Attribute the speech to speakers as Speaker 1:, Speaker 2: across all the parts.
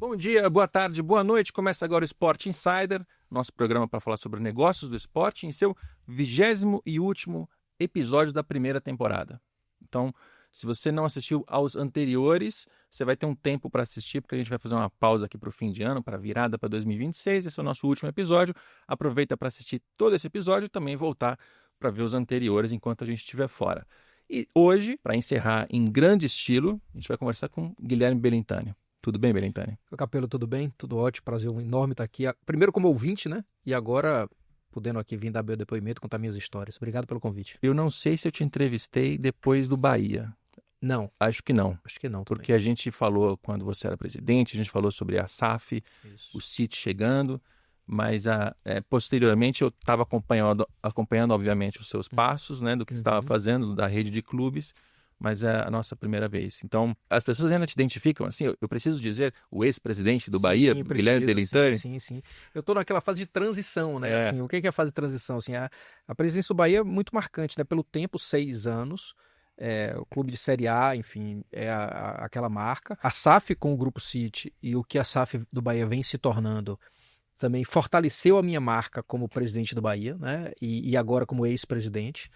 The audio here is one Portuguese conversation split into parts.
Speaker 1: Bom dia, boa tarde, boa noite. Começa agora o Sport Insider, nosso programa para falar sobre negócios do esporte, em seu 20º e último episódio da primeira temporada. Então, se você não assistiu aos anteriores, você vai ter um tempo para assistir, porque a gente vai fazer uma pausa aqui para o fim de ano, para a virada para 2026. Esse é o nosso último episódio. Aproveita para assistir todo esse episódio e também voltar para ver os anteriores enquanto a gente estiver fora. E hoje, para encerrar em grande estilo, a gente vai conversar com Guilherme Belintani. Tudo bem, Belintani?
Speaker 2: Oi, Capelo, tudo bem? Tudo ótimo, prazer enorme estar aqui. Primeiro como ouvinte, né? E agora podendo aqui vir dar meu depoimento, contar minhas histórias. Obrigado pelo convite.
Speaker 1: Eu não sei se eu te entrevistei depois do Bahia.
Speaker 2: Não.
Speaker 1: Acho que não.
Speaker 2: Acho que não.
Speaker 1: Porque a gente falou quando você era presidente, a gente falou sobre a SAF,
Speaker 2: Isso.
Speaker 1: o City chegando, mas posteriormente eu estava acompanhando, obviamente, os seus passos, né, do que você estava fazendo, da rede de clubes, mas é a nossa primeira vez. Então, as pessoas ainda te identificam, assim, eu preciso dizer, o ex-presidente do Bahia, Guilherme Belintani?
Speaker 2: Sim. Eu estou naquela fase de transição, né?
Speaker 1: É.
Speaker 2: Assim, o que é a fase de transição? Assim, a presidência do Bahia é muito marcante, né? Pelo tempo, 6 anos, o clube de Série A, enfim, é aquela marca. A SAF com o Grupo City e o que a SAF do Bahia vem se tornando também fortaleceu a minha marca como presidente do Bahia, né? E agora como ex-presidente.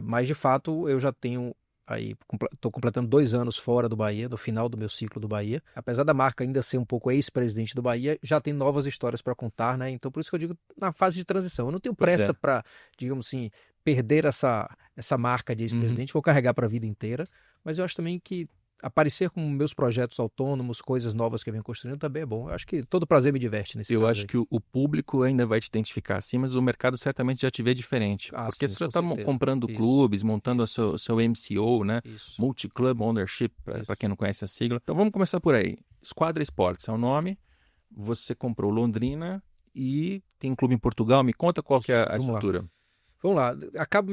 Speaker 2: Mas, de fato, eu já tenho... Aí estou completando 2 anos fora do Bahia, do final do meu ciclo do Bahia. Apesar da marca ainda ser um pouco ex-presidente do Bahia, já tem novas histórias para contar, né? Então por isso que eu digo na fase de transição. Eu não tenho pressa para, digamos assim, perder essa marca de ex-presidente, vou carregar para a vida inteira. Mas eu acho também que aparecer com meus projetos autônomos, coisas novas que eu venho construindo também é bom. Eu acho que todo prazer me diverte nesse caso.
Speaker 1: Eu acho que o público ainda vai te identificar assim, mas o mercado certamente já te vê diferente. Porque você já está comprando clubes, montando o seu MCO, né? Multi-Club Ownership, para quem não conhece a sigla. Então vamos começar por aí. Squadra Esportes é o nome. Você comprou Londrina e tem um clube em Portugal. Me conta qual que é a estrutura.
Speaker 2: Vamos lá. Acabo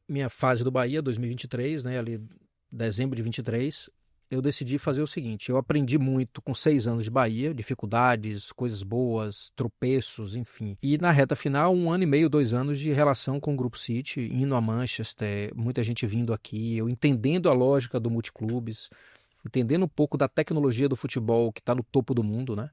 Speaker 2: minha fase do Bahia, 2023, né? Ali dezembro de 23. Eu decidi fazer o seguinte, eu aprendi muito com 6 anos de Bahia, dificuldades, coisas boas, tropeços, enfim. E na reta final, 1 ano e meio, 2 anos de relação com o Grupo City, indo a Manchester, muita gente vindo aqui, eu entendendo a lógica do multiclubes, entendendo um pouco da tecnologia do futebol que está no topo do mundo, né?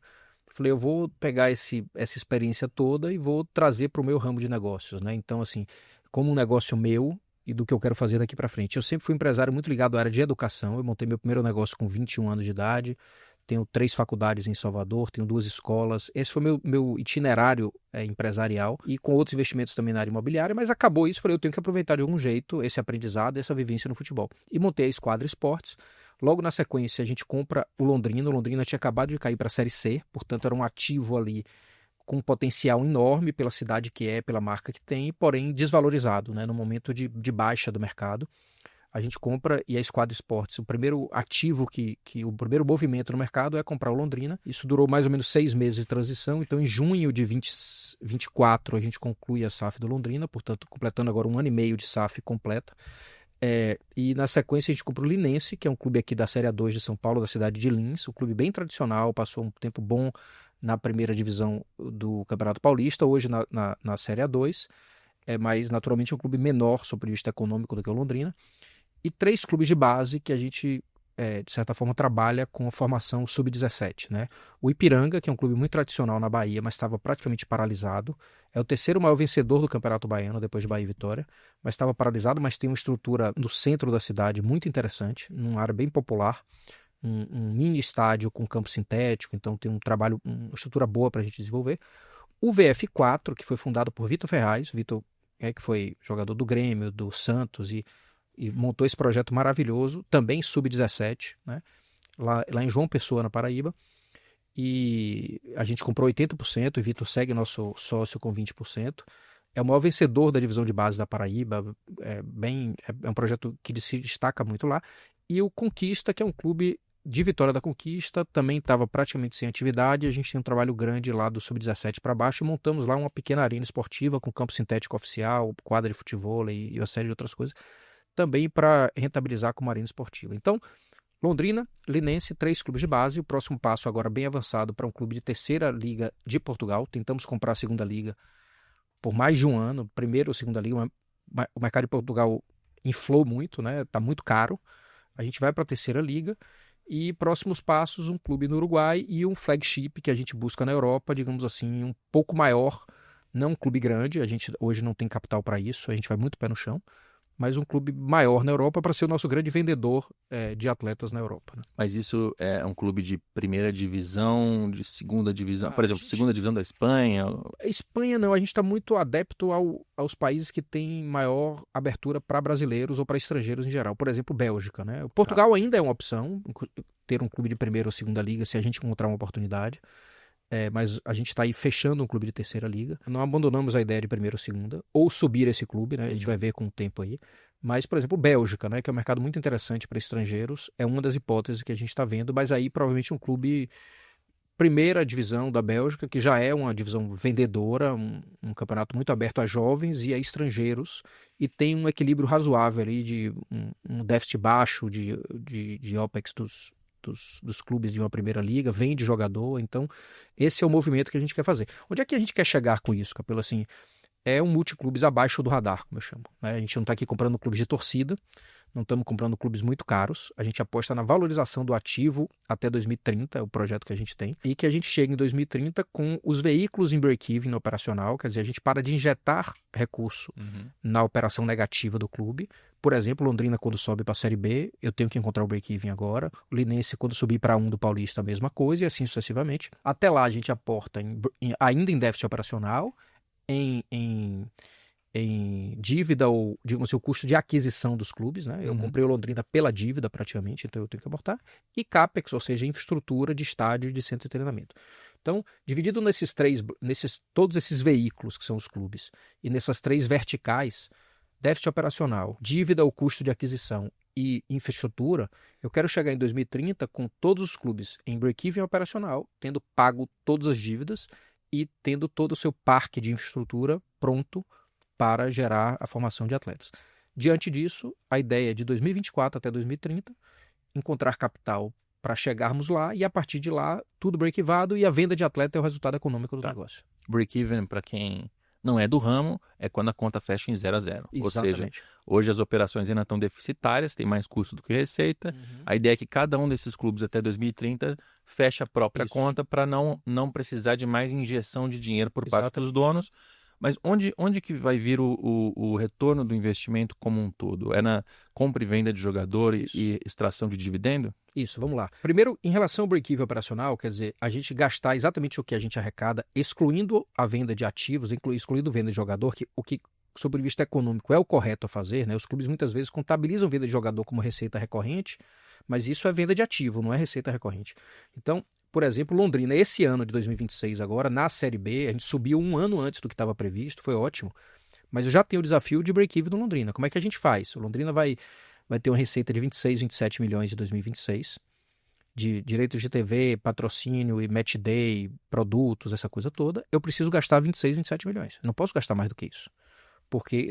Speaker 2: Falei, eu vou pegar essa experiência toda e vou trazer para o meu ramo de negócios, né? Então, assim, como um negócio meu, e do que eu quero fazer daqui para frente. Eu sempre fui empresário muito ligado à área de educação. Eu montei meu primeiro negócio com 21 anos de idade. Tenho 3 faculdades em Salvador, tenho 2 escolas. Esse foi meu itinerário empresarial e com outros investimentos também na área imobiliária, mas acabou isso. Falei, eu tenho que aproveitar de algum jeito esse aprendizado, essa vivência no futebol. E montei a Squadra Esportes. Logo na sequência, a gente compra o Londrina. O Londrina tinha acabado de cair para a Série C, portanto era um ativo ali com um potencial enorme pela cidade que é, pela marca que tem, porém desvalorizado, né? No momento de baixa do mercado. A gente compra e a Squadra Esportes, o primeiro ativo, o primeiro movimento no mercado é comprar o Londrina. Isso durou mais ou menos 6 meses de transição, então em junho de 2024 a gente conclui a SAF do Londrina, portanto completando agora 1 ano e meio de SAF completa. E na sequência a gente compra o Linense, que é um clube aqui da Série A2 de São Paulo, da cidade de Lins, um clube bem tradicional, passou um tempo bom na primeira divisão do Campeonato Paulista, hoje na Série A2, mas naturalmente um clube menor sob o ponto de vista econômico do que o Londrina, e 3 clubes de base que a gente, de certa forma, trabalha com a formação sub-17, né? O Ipiranga, que é um clube muito tradicional na Bahia, mas estava praticamente paralisado, é o 3º maior vencedor do Campeonato Baiano, depois de Bahia e Vitória, mas estava paralisado, mas tem uma estrutura no centro da cidade muito interessante, numa área bem popular, um mini estádio com campo sintético, então tem um trabalho, uma estrutura boa para a gente desenvolver. O VF4, que foi fundado por Vitor Ferraz, Vitor que foi jogador do Grêmio, do Santos, e montou esse projeto maravilhoso, também sub-17, né? lá em João Pessoa, na Paraíba, e a gente comprou 80%, e Vitor segue nosso sócio com 20%. É o maior vencedor da divisão de base da Paraíba, é um projeto que se destaca muito lá. E o Conquista, que é um clube de Vitória da Conquista, também estava praticamente sem atividade. A gente tem um trabalho grande lá do sub-17 para baixo. Montamos lá uma pequena arena esportiva com campo sintético oficial, quadra de futebol e uma série de outras coisas, também para rentabilizar como arena esportiva. Então, Londrina, Linense, 3 clubes de base. O próximo passo agora bem avançado para um clube de 3ª Liga de Portugal. Tentamos comprar a 2ª Liga por mais de 1 ano, primeira ou 2ª Liga. O mercado de Portugal inflou muito, né? Está muito caro. A gente vai para a 3ª Liga E próximos passos, um clube no Uruguai e um flagship que a gente busca na Europa, digamos assim, um pouco maior, não um clube grande, a gente hoje não tem capital para isso, a gente vai muito pé no chão, mas um clube maior na Europa para ser o nosso grande vendedor de atletas na Europa. Né?
Speaker 1: Mas isso é um clube de primeira divisão, de segunda divisão, por exemplo, segunda divisão da Espanha?
Speaker 2: Espanha não, a gente está muito adepto aos países que têm maior abertura para brasileiros ou para estrangeiros em geral. Por exemplo, Bélgica. Né? O Portugal ainda é uma opção, ter um clube de primeira ou segunda liga, se a gente encontrar uma oportunidade. Mas a gente está aí fechando um clube de terceira liga. Não abandonamos a ideia de primeira ou segunda, ou subir esse clube, né? A gente vai ver com o tempo aí. Mas, por exemplo, Bélgica, né? Que é um mercado muito interessante para estrangeiros, é uma das hipóteses que a gente está vendo, mas aí provavelmente um clube primeira divisão da Bélgica, que já é uma divisão vendedora, um campeonato muito aberto a jovens e a estrangeiros, e tem um equilíbrio razoável ali de um déficit baixo de OPEX dos clubes de uma primeira liga, vende jogador, então esse é o movimento que a gente quer fazer. Onde é que a gente quer chegar com isso, Capelo? Assim, é um multiclubes abaixo do radar, como eu chamo. Né? A gente não está aqui comprando clubes de torcida, não estamos comprando clubes muito caros, a gente aposta na valorização do ativo até 2030, é o projeto que a gente tem, e que a gente chega em 2030 com os veículos em break-even no operacional, quer dizer, a gente para de injetar recurso na operação negativa do clube. Por exemplo, Londrina quando sobe para a Série B, eu tenho que encontrar o break-even agora, o Linense quando subir para 1 do Paulista, a mesma coisa, e assim sucessivamente. Até lá a gente aporta ainda em déficit operacional, em dívida ou, digamos assim, o custo de aquisição dos clubes, né? Eu comprei o Londrina pela dívida praticamente, então eu tenho que aportar, e CAPEX, ou seja, infraestrutura de estádio e de centro de treinamento. Então, dividido todos esses veículos que são os clubes, e nessas três verticais, déficit operacional, dívida ou custo de aquisição e infraestrutura, eu quero chegar em 2030 com todos os clubes em break-even operacional, tendo pago todas as dívidas e tendo todo o seu parque de infraestrutura pronto para gerar a formação de atletas. Diante disso, a ideia é de 2024 até 2030, encontrar capital para chegarmos lá e a partir de lá, tudo break-evado e a venda de atleta é o resultado econômico do negócio.
Speaker 1: Break-even, para quem não é do ramo, é quando a conta fecha em 0 a 0. Ou seja, hoje as operações ainda estão deficitárias, tem mais custo do que receita. A ideia é que cada um desses clubes até 2030 feche a própria conta para não precisar de mais injeção de dinheiro por parte dos donos. Mas onde que vai vir o retorno do investimento como um todo? É na compra e venda de jogador e extração de dividendo?
Speaker 2: Isso, vamos lá. Primeiro, em relação ao break-even operacional, quer dizer, a gente gastar exatamente o que a gente arrecada, excluindo a venda de ativos, excluindo venda de jogador, o que, sob o vista econômico, é o correto a fazer, né? Os clubes muitas vezes contabilizam venda de jogador como receita recorrente, mas isso é venda de ativo, não é receita recorrente. Então, por exemplo, Londrina, esse ano de 2026 agora, na Série B, a gente subiu um ano antes do que estava previsto, foi ótimo, mas eu já tenho o desafio de break-even do Londrina. Como é que a gente faz? O Londrina vai ter uma receita de 26, 27 milhões em 2026, de direitos de TV, patrocínio e match day, produtos, essa coisa toda. Eu preciso gastar 26, 27 milhões. Eu não posso gastar mais do que isso. Porque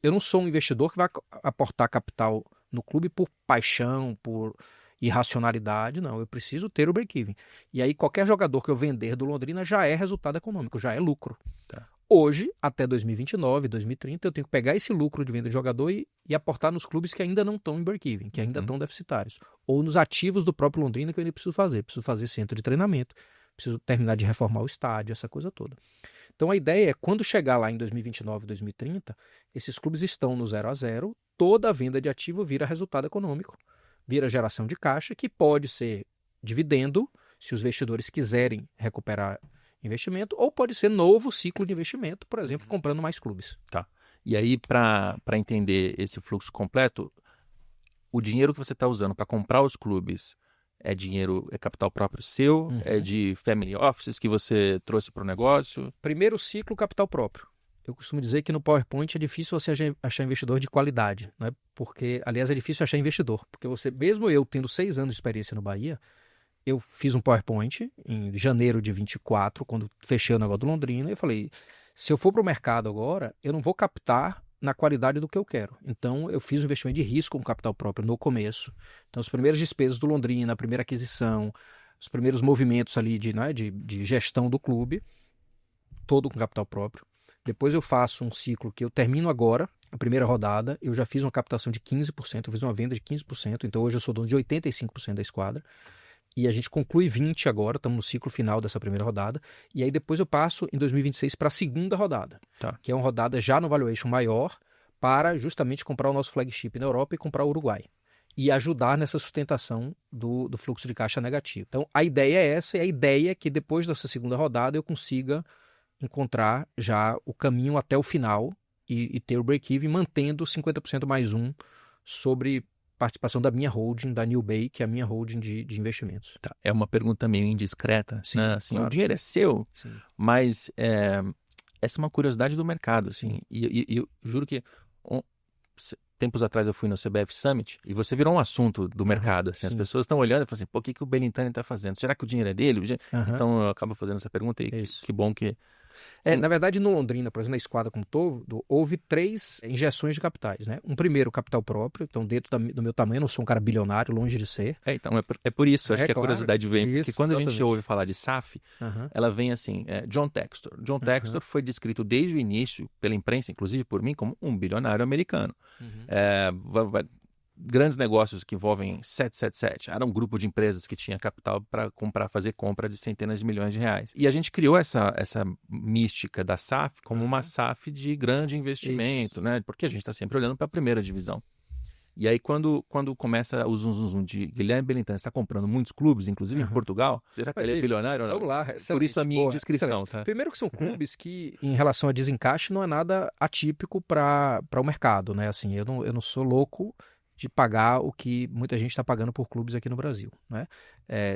Speaker 2: eu não sou um investidor que vai aportar capital no clube por paixão, por irracionalidade, não. Eu preciso ter o break-even. E aí qualquer jogador que eu vender do Londrina já é resultado econômico, já é lucro.
Speaker 1: Tá.
Speaker 2: Hoje, até 2029, 2030, eu tenho que pegar esse lucro de venda de jogador e aportar nos clubes que ainda não estão em break-even, que ainda estão deficitários. Ou nos ativos do próprio Londrina que eu ainda preciso fazer. Preciso fazer centro de treinamento, preciso terminar de reformar o estádio, essa coisa toda. Então a ideia é, quando chegar lá em 2029, 2030, esses clubes estão no 0 a 0, toda a venda de ativo vira resultado econômico, vira geração de caixa, que pode ser dividendo, se os investidores quiserem recuperar investimento, ou pode ser novo ciclo de investimento, por exemplo, comprando mais clubes.
Speaker 1: Tá. E aí, para entender esse fluxo completo, o dinheiro que você está usando para comprar os clubes é capital próprio seu? É de family offices que você trouxe para o negócio?
Speaker 2: Primeiro ciclo, capital próprio. Eu costumo dizer que no PowerPoint é difícil você achar investidor de qualidade, né? Porque, aliás, é difícil achar investidor, porque mesmo eu tendo 6 anos de experiência no Bahia, eu fiz um PowerPoint em janeiro de 24, quando fechei o negócio do Londrina, e eu falei, se eu for para o mercado agora, eu não vou captar na qualidade do que eu quero. Então, eu fiz um investimento de risco com capital próprio no começo. Então, as primeiras despesas do Londrina, a primeira aquisição, os primeiros movimentos ali de gestão do clube, todo com capital próprio. Depois eu faço um ciclo que eu termino agora, a primeira rodada, eu já fiz uma captação de 15%, eu fiz uma venda de 15%, então hoje eu sou dono de 85% da esquadra. E a gente conclui 20 agora, estamos no ciclo final dessa primeira rodada. E aí depois eu passo em 2026 para a segunda rodada, que é uma rodada já no valuation maior para justamente comprar o nosso flagship na Europa e comprar o Uruguai. E ajudar nessa sustentação do fluxo de caixa negativo. Então a ideia é essa, e a ideia é que depois dessa segunda rodada eu consiga encontrar já o caminho até o final e ter o break-even mantendo 50% mais um sobre participação da minha holding, da New Bay, que é a minha holding de investimentos.
Speaker 1: Tá. É uma pergunta meio indiscreta.
Speaker 2: Sim,
Speaker 1: né? Assim,
Speaker 2: claro.
Speaker 1: O dinheiro é seu,
Speaker 2: Sim.
Speaker 1: mas essa é uma curiosidade do mercado. Assim, e eu juro que tempos atrás eu fui no CBF Summit e você virou um assunto do mercado. Assim, as pessoas estão olhando e falam assim, pô, o que o Belintani está fazendo? Será que o dinheiro é dele? Então eu acabo fazendo essa pergunta e que bom que...
Speaker 2: Na verdade, no Londrina, por exemplo, na esquadra como todo, houve 3 injeções de capitais, né? Um primeiro, capital próprio, então dentro do meu tamanho, eu não sou um cara bilionário, longe de ser.
Speaker 1: Então é por isso, acho que a curiosidade vem,
Speaker 2: isso,
Speaker 1: porque quando
Speaker 2: exatamente.
Speaker 1: A gente ouve falar de SAF, ela vem assim, John Textor. John Textor foi descrito desde o início, pela imprensa, inclusive por mim, como um bilionário americano. Grandes negócios que envolvem 777. Era um grupo de empresas que tinha capital para fazer compra de centenas de milhões de reais. E a gente criou essa mística da SAF como uma SAF de grande investimento, né? Porque a gente está sempre olhando para a primeira divisão. E aí, quando começa o zum de Guilherme Belintani está comprando muitos clubes, inclusive em Portugal, será que ele é bilionário ou não?
Speaker 2: Vamos lá,
Speaker 1: por isso a minha indiscrição. Tá?
Speaker 2: Primeiro que são clubes que, em relação a desencaixe, não é nada atípico para o mercado, né? Assim, eu não sou louco de pagar o que muita gente está pagando por clubes aqui no Brasil, né?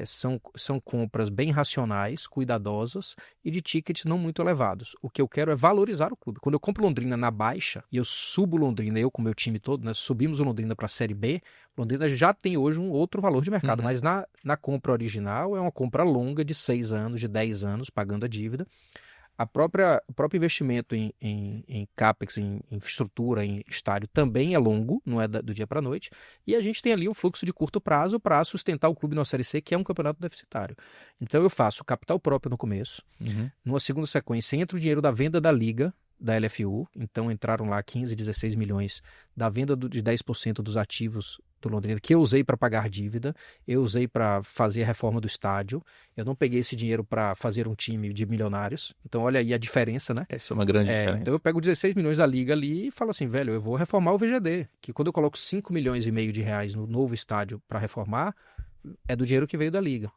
Speaker 2: São compras bem racionais, cuidadosas e de tickets não muito elevados. O que eu quero é valorizar o clube. Quando eu compro Londrina na baixa e eu subo Londrina, eu com o meu time todo, né, subimos o Londrina para a Série B, Londrina já tem hoje um outro valor de mercado, mas na compra original é uma compra longa de 6 anos, de 10 anos, pagando a dívida. O próprio investimento em CAPEX, em infraestrutura, em estádio, também é longo, não é do dia para a noite. E a gente tem ali um fluxo de curto prazo para sustentar o clube na Série C, que é um campeonato deficitário. Então eu faço capital próprio no começo. Numa segunda sequência, entra o dinheiro da venda da Liga, da LFU. Então entraram lá 15, 16 milhões da venda de 10% dos ativos do Londrina, que eu usei para pagar dívida, eu usei para fazer a reforma do estádio, eu não peguei esse dinheiro para fazer um time de milionários, então olha aí a diferença, né?
Speaker 1: Essa é uma grande diferença.
Speaker 2: Então eu pego 16 milhões da Liga ali e falo assim, velho, eu vou reformar o VGD, que quando eu coloco 5 milhões e meio de reais no novo estádio para reformar, é do dinheiro que veio da Liga.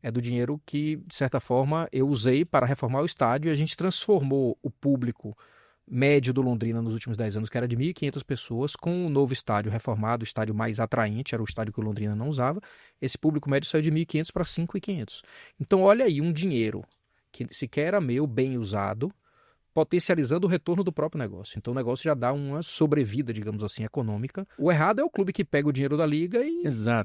Speaker 2: É do dinheiro que, de certa forma, eu usei para reformar o estádio e a gente transformou o público médio do Londrina nos últimos 10 anos, que era de 1.500 pessoas, com o novo estádio reformado, o estádio mais atraente, era o estádio que o Londrina não usava. Esse público médio saiu de 1.500 para 5.500. Então, olha aí, um dinheiro que sequer era meu, bem usado, potencializando o retorno do próprio negócio. Então o negócio já dá uma sobrevida, digamos assim, econômica. O errado é o clube que pega o dinheiro da Liga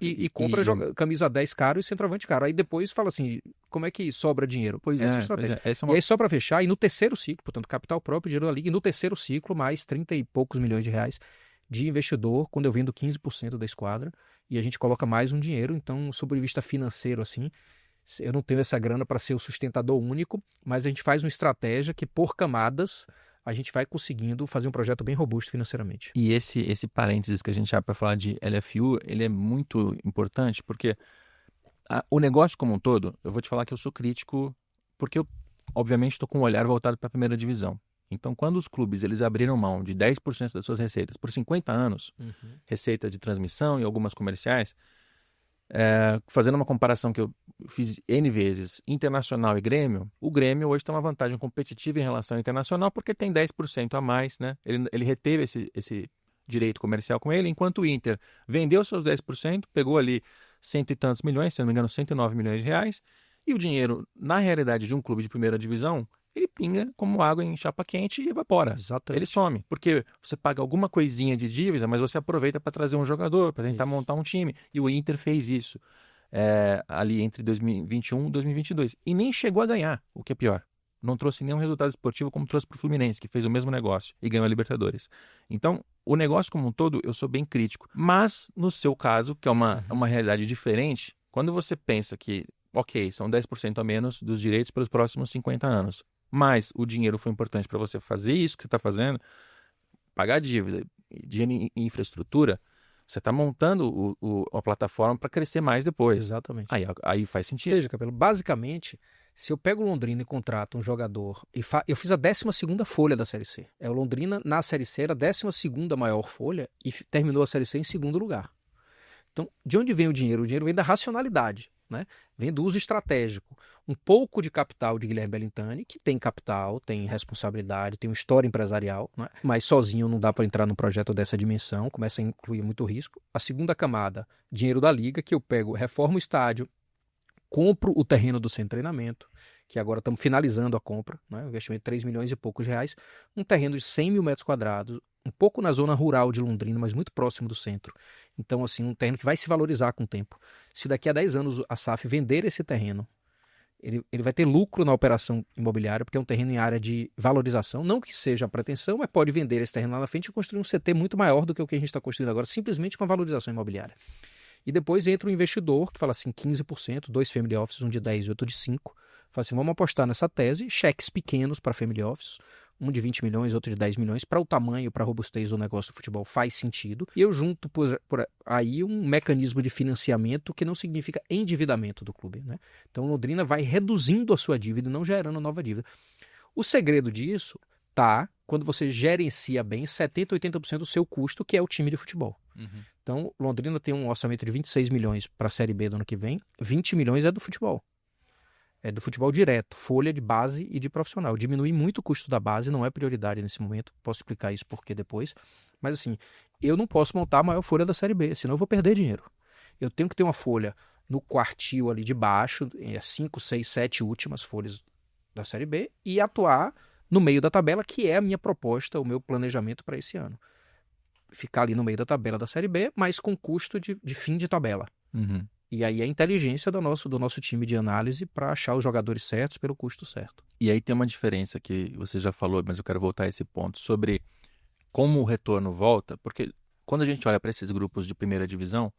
Speaker 2: e compra camisa 10 caro e centroavante caro. Aí depois fala assim, como é que sobra dinheiro? Essa é a estratégia. E aí só para fechar, e no terceiro ciclo, portanto, capital próprio, dinheiro da Liga, e no terceiro ciclo, mais 30 e poucos milhões de reais de investidor, quando eu vendo 15% da esquadra, e a gente coloca mais um dinheiro. Então, sob vista financeiro, assim, eu não tenho essa grana para ser o sustentador único, mas a gente faz uma estratégia que, por camadas, a gente vai conseguindo fazer um projeto bem robusto financeiramente.
Speaker 1: E esse parênteses que a gente abre para falar de LFU, ele é muito importante, porque o negócio como um todo, eu vou te falar que eu sou crítico, porque eu, obviamente, estou com um olhar voltado para a primeira divisão. Então, quando os clubes eles abriram mão de 10% das suas receitas por 50 anos, receita de transmissão e algumas comerciais, fazendo uma comparação que eu fiz N vezes, Internacional e Grêmio, o Grêmio hoje tem uma vantagem competitiva em relação ao Internacional porque tem 10% a mais, né? Ele reteve esse direito comercial com ele, enquanto o Inter vendeu seus 10%, pegou ali cento e tantos milhões, se não me engano 109 milhões de reais, e o dinheiro, na realidade de um clube de primeira divisão, ele pinga como água em chapa quente e evapora.
Speaker 2: Exatamente.
Speaker 1: Ele some. Porque você paga alguma coisinha de dívida, mas você aproveita para trazer um jogador, para tentar montar um time. E o Inter fez isso ali entre 2021 e 2022. E nem chegou a ganhar, o que é pior. Não trouxe nenhum resultado esportivo como trouxe para o Fluminense, que fez o mesmo negócio e ganhou a Libertadores. Então, o negócio como um todo, eu sou bem crítico. Mas, no seu caso, que é uma realidade diferente, quando você pensa que, ok, são 10% a menos dos direitos pelos próximos 50 anos. mas o dinheiro foi importante para você fazer isso que você está fazendo, pagar dívida, dinheiro em infraestrutura, você está montando a plataforma para crescer mais depois.
Speaker 2: Exatamente.
Speaker 1: Aí faz sentido.
Speaker 2: Veja, Capelo, basicamente, se eu pego o Londrina e contrato um jogador, eu fiz a 12ª folha da Série C. O Londrina, na Série C, era a 12ª maior folha e terminou a Série C em segundo lugar. Então, de onde vem o dinheiro? O dinheiro vem da racionalidade, né? Vem do uso estratégico. Um pouco de capital de Guilherme Belintani, que tem capital, tem responsabilidade, tem uma história empresarial, né? Mas sozinho não dá para entrar num projeto dessa dimensão, começa a incluir muito risco. A segunda camada, dinheiro da Liga, que eu pego, reformo o estádio, compro o terreno do centro de treinamento, que agora estamos finalizando a compra, né? Um investimento de 3 milhões e poucos reais, um terreno de 100 mil metros quadrados, um pouco na zona rural de Londrina, mas muito próximo do centro. Então, assim, um terreno que vai se valorizar com o tempo. Se daqui a 10 anos a SAF vender esse terreno, ele vai ter lucro na operação imobiliária, porque é um terreno em área de valorização, não que seja a pretensão, mas pode vender esse terreno lá na frente e construir um CT muito maior do que o que a gente está construindo agora, simplesmente com a valorização imobiliária. E depois entra o investidor, que fala assim, 15%, 2 family offices, um de 10 e outro de 5. Fala assim, vamos apostar nessa tese, cheques pequenos para family offices, um de 20 milhões, outro de 10 milhões, para o tamanho, para a robustez do negócio do futebol faz sentido. E eu junto por aí um mecanismo de financiamento que não significa endividamento do clube, né? Então o Londrina vai reduzindo a sua dívida e não gerando nova dívida. O segredo disso tá quando você gerencia bem 70%, 80% do seu custo, que é o time de futebol.
Speaker 1: Uhum.
Speaker 2: Então, Londrina tem um orçamento de 26 milhões para a Série B do ano que vem, 20 milhões é do futebol. É do futebol direto, folha de base e de profissional. Diminuir muito o custo da base não é prioridade nesse momento, posso explicar isso porque depois. Mas assim, eu não posso montar a maior folha da Série B, senão eu vou perder dinheiro. Eu tenho que ter uma folha no quartil ali de baixo, 5, 6, 7 últimas folhas da Série B e atuar no meio da tabela, que é a minha proposta, o meu planejamento para esse ano. Ficar ali no meio da tabela da Série B, mas com custo de fim de tabela.
Speaker 1: Uhum.
Speaker 2: E aí a inteligência do nosso time de análise para achar os jogadores certos pelo custo certo.
Speaker 1: E aí tem uma diferença que você já falou, mas eu quero voltar a esse ponto, sobre como o retorno volta, porque quando a gente olha para esses grupos de primeira divisão,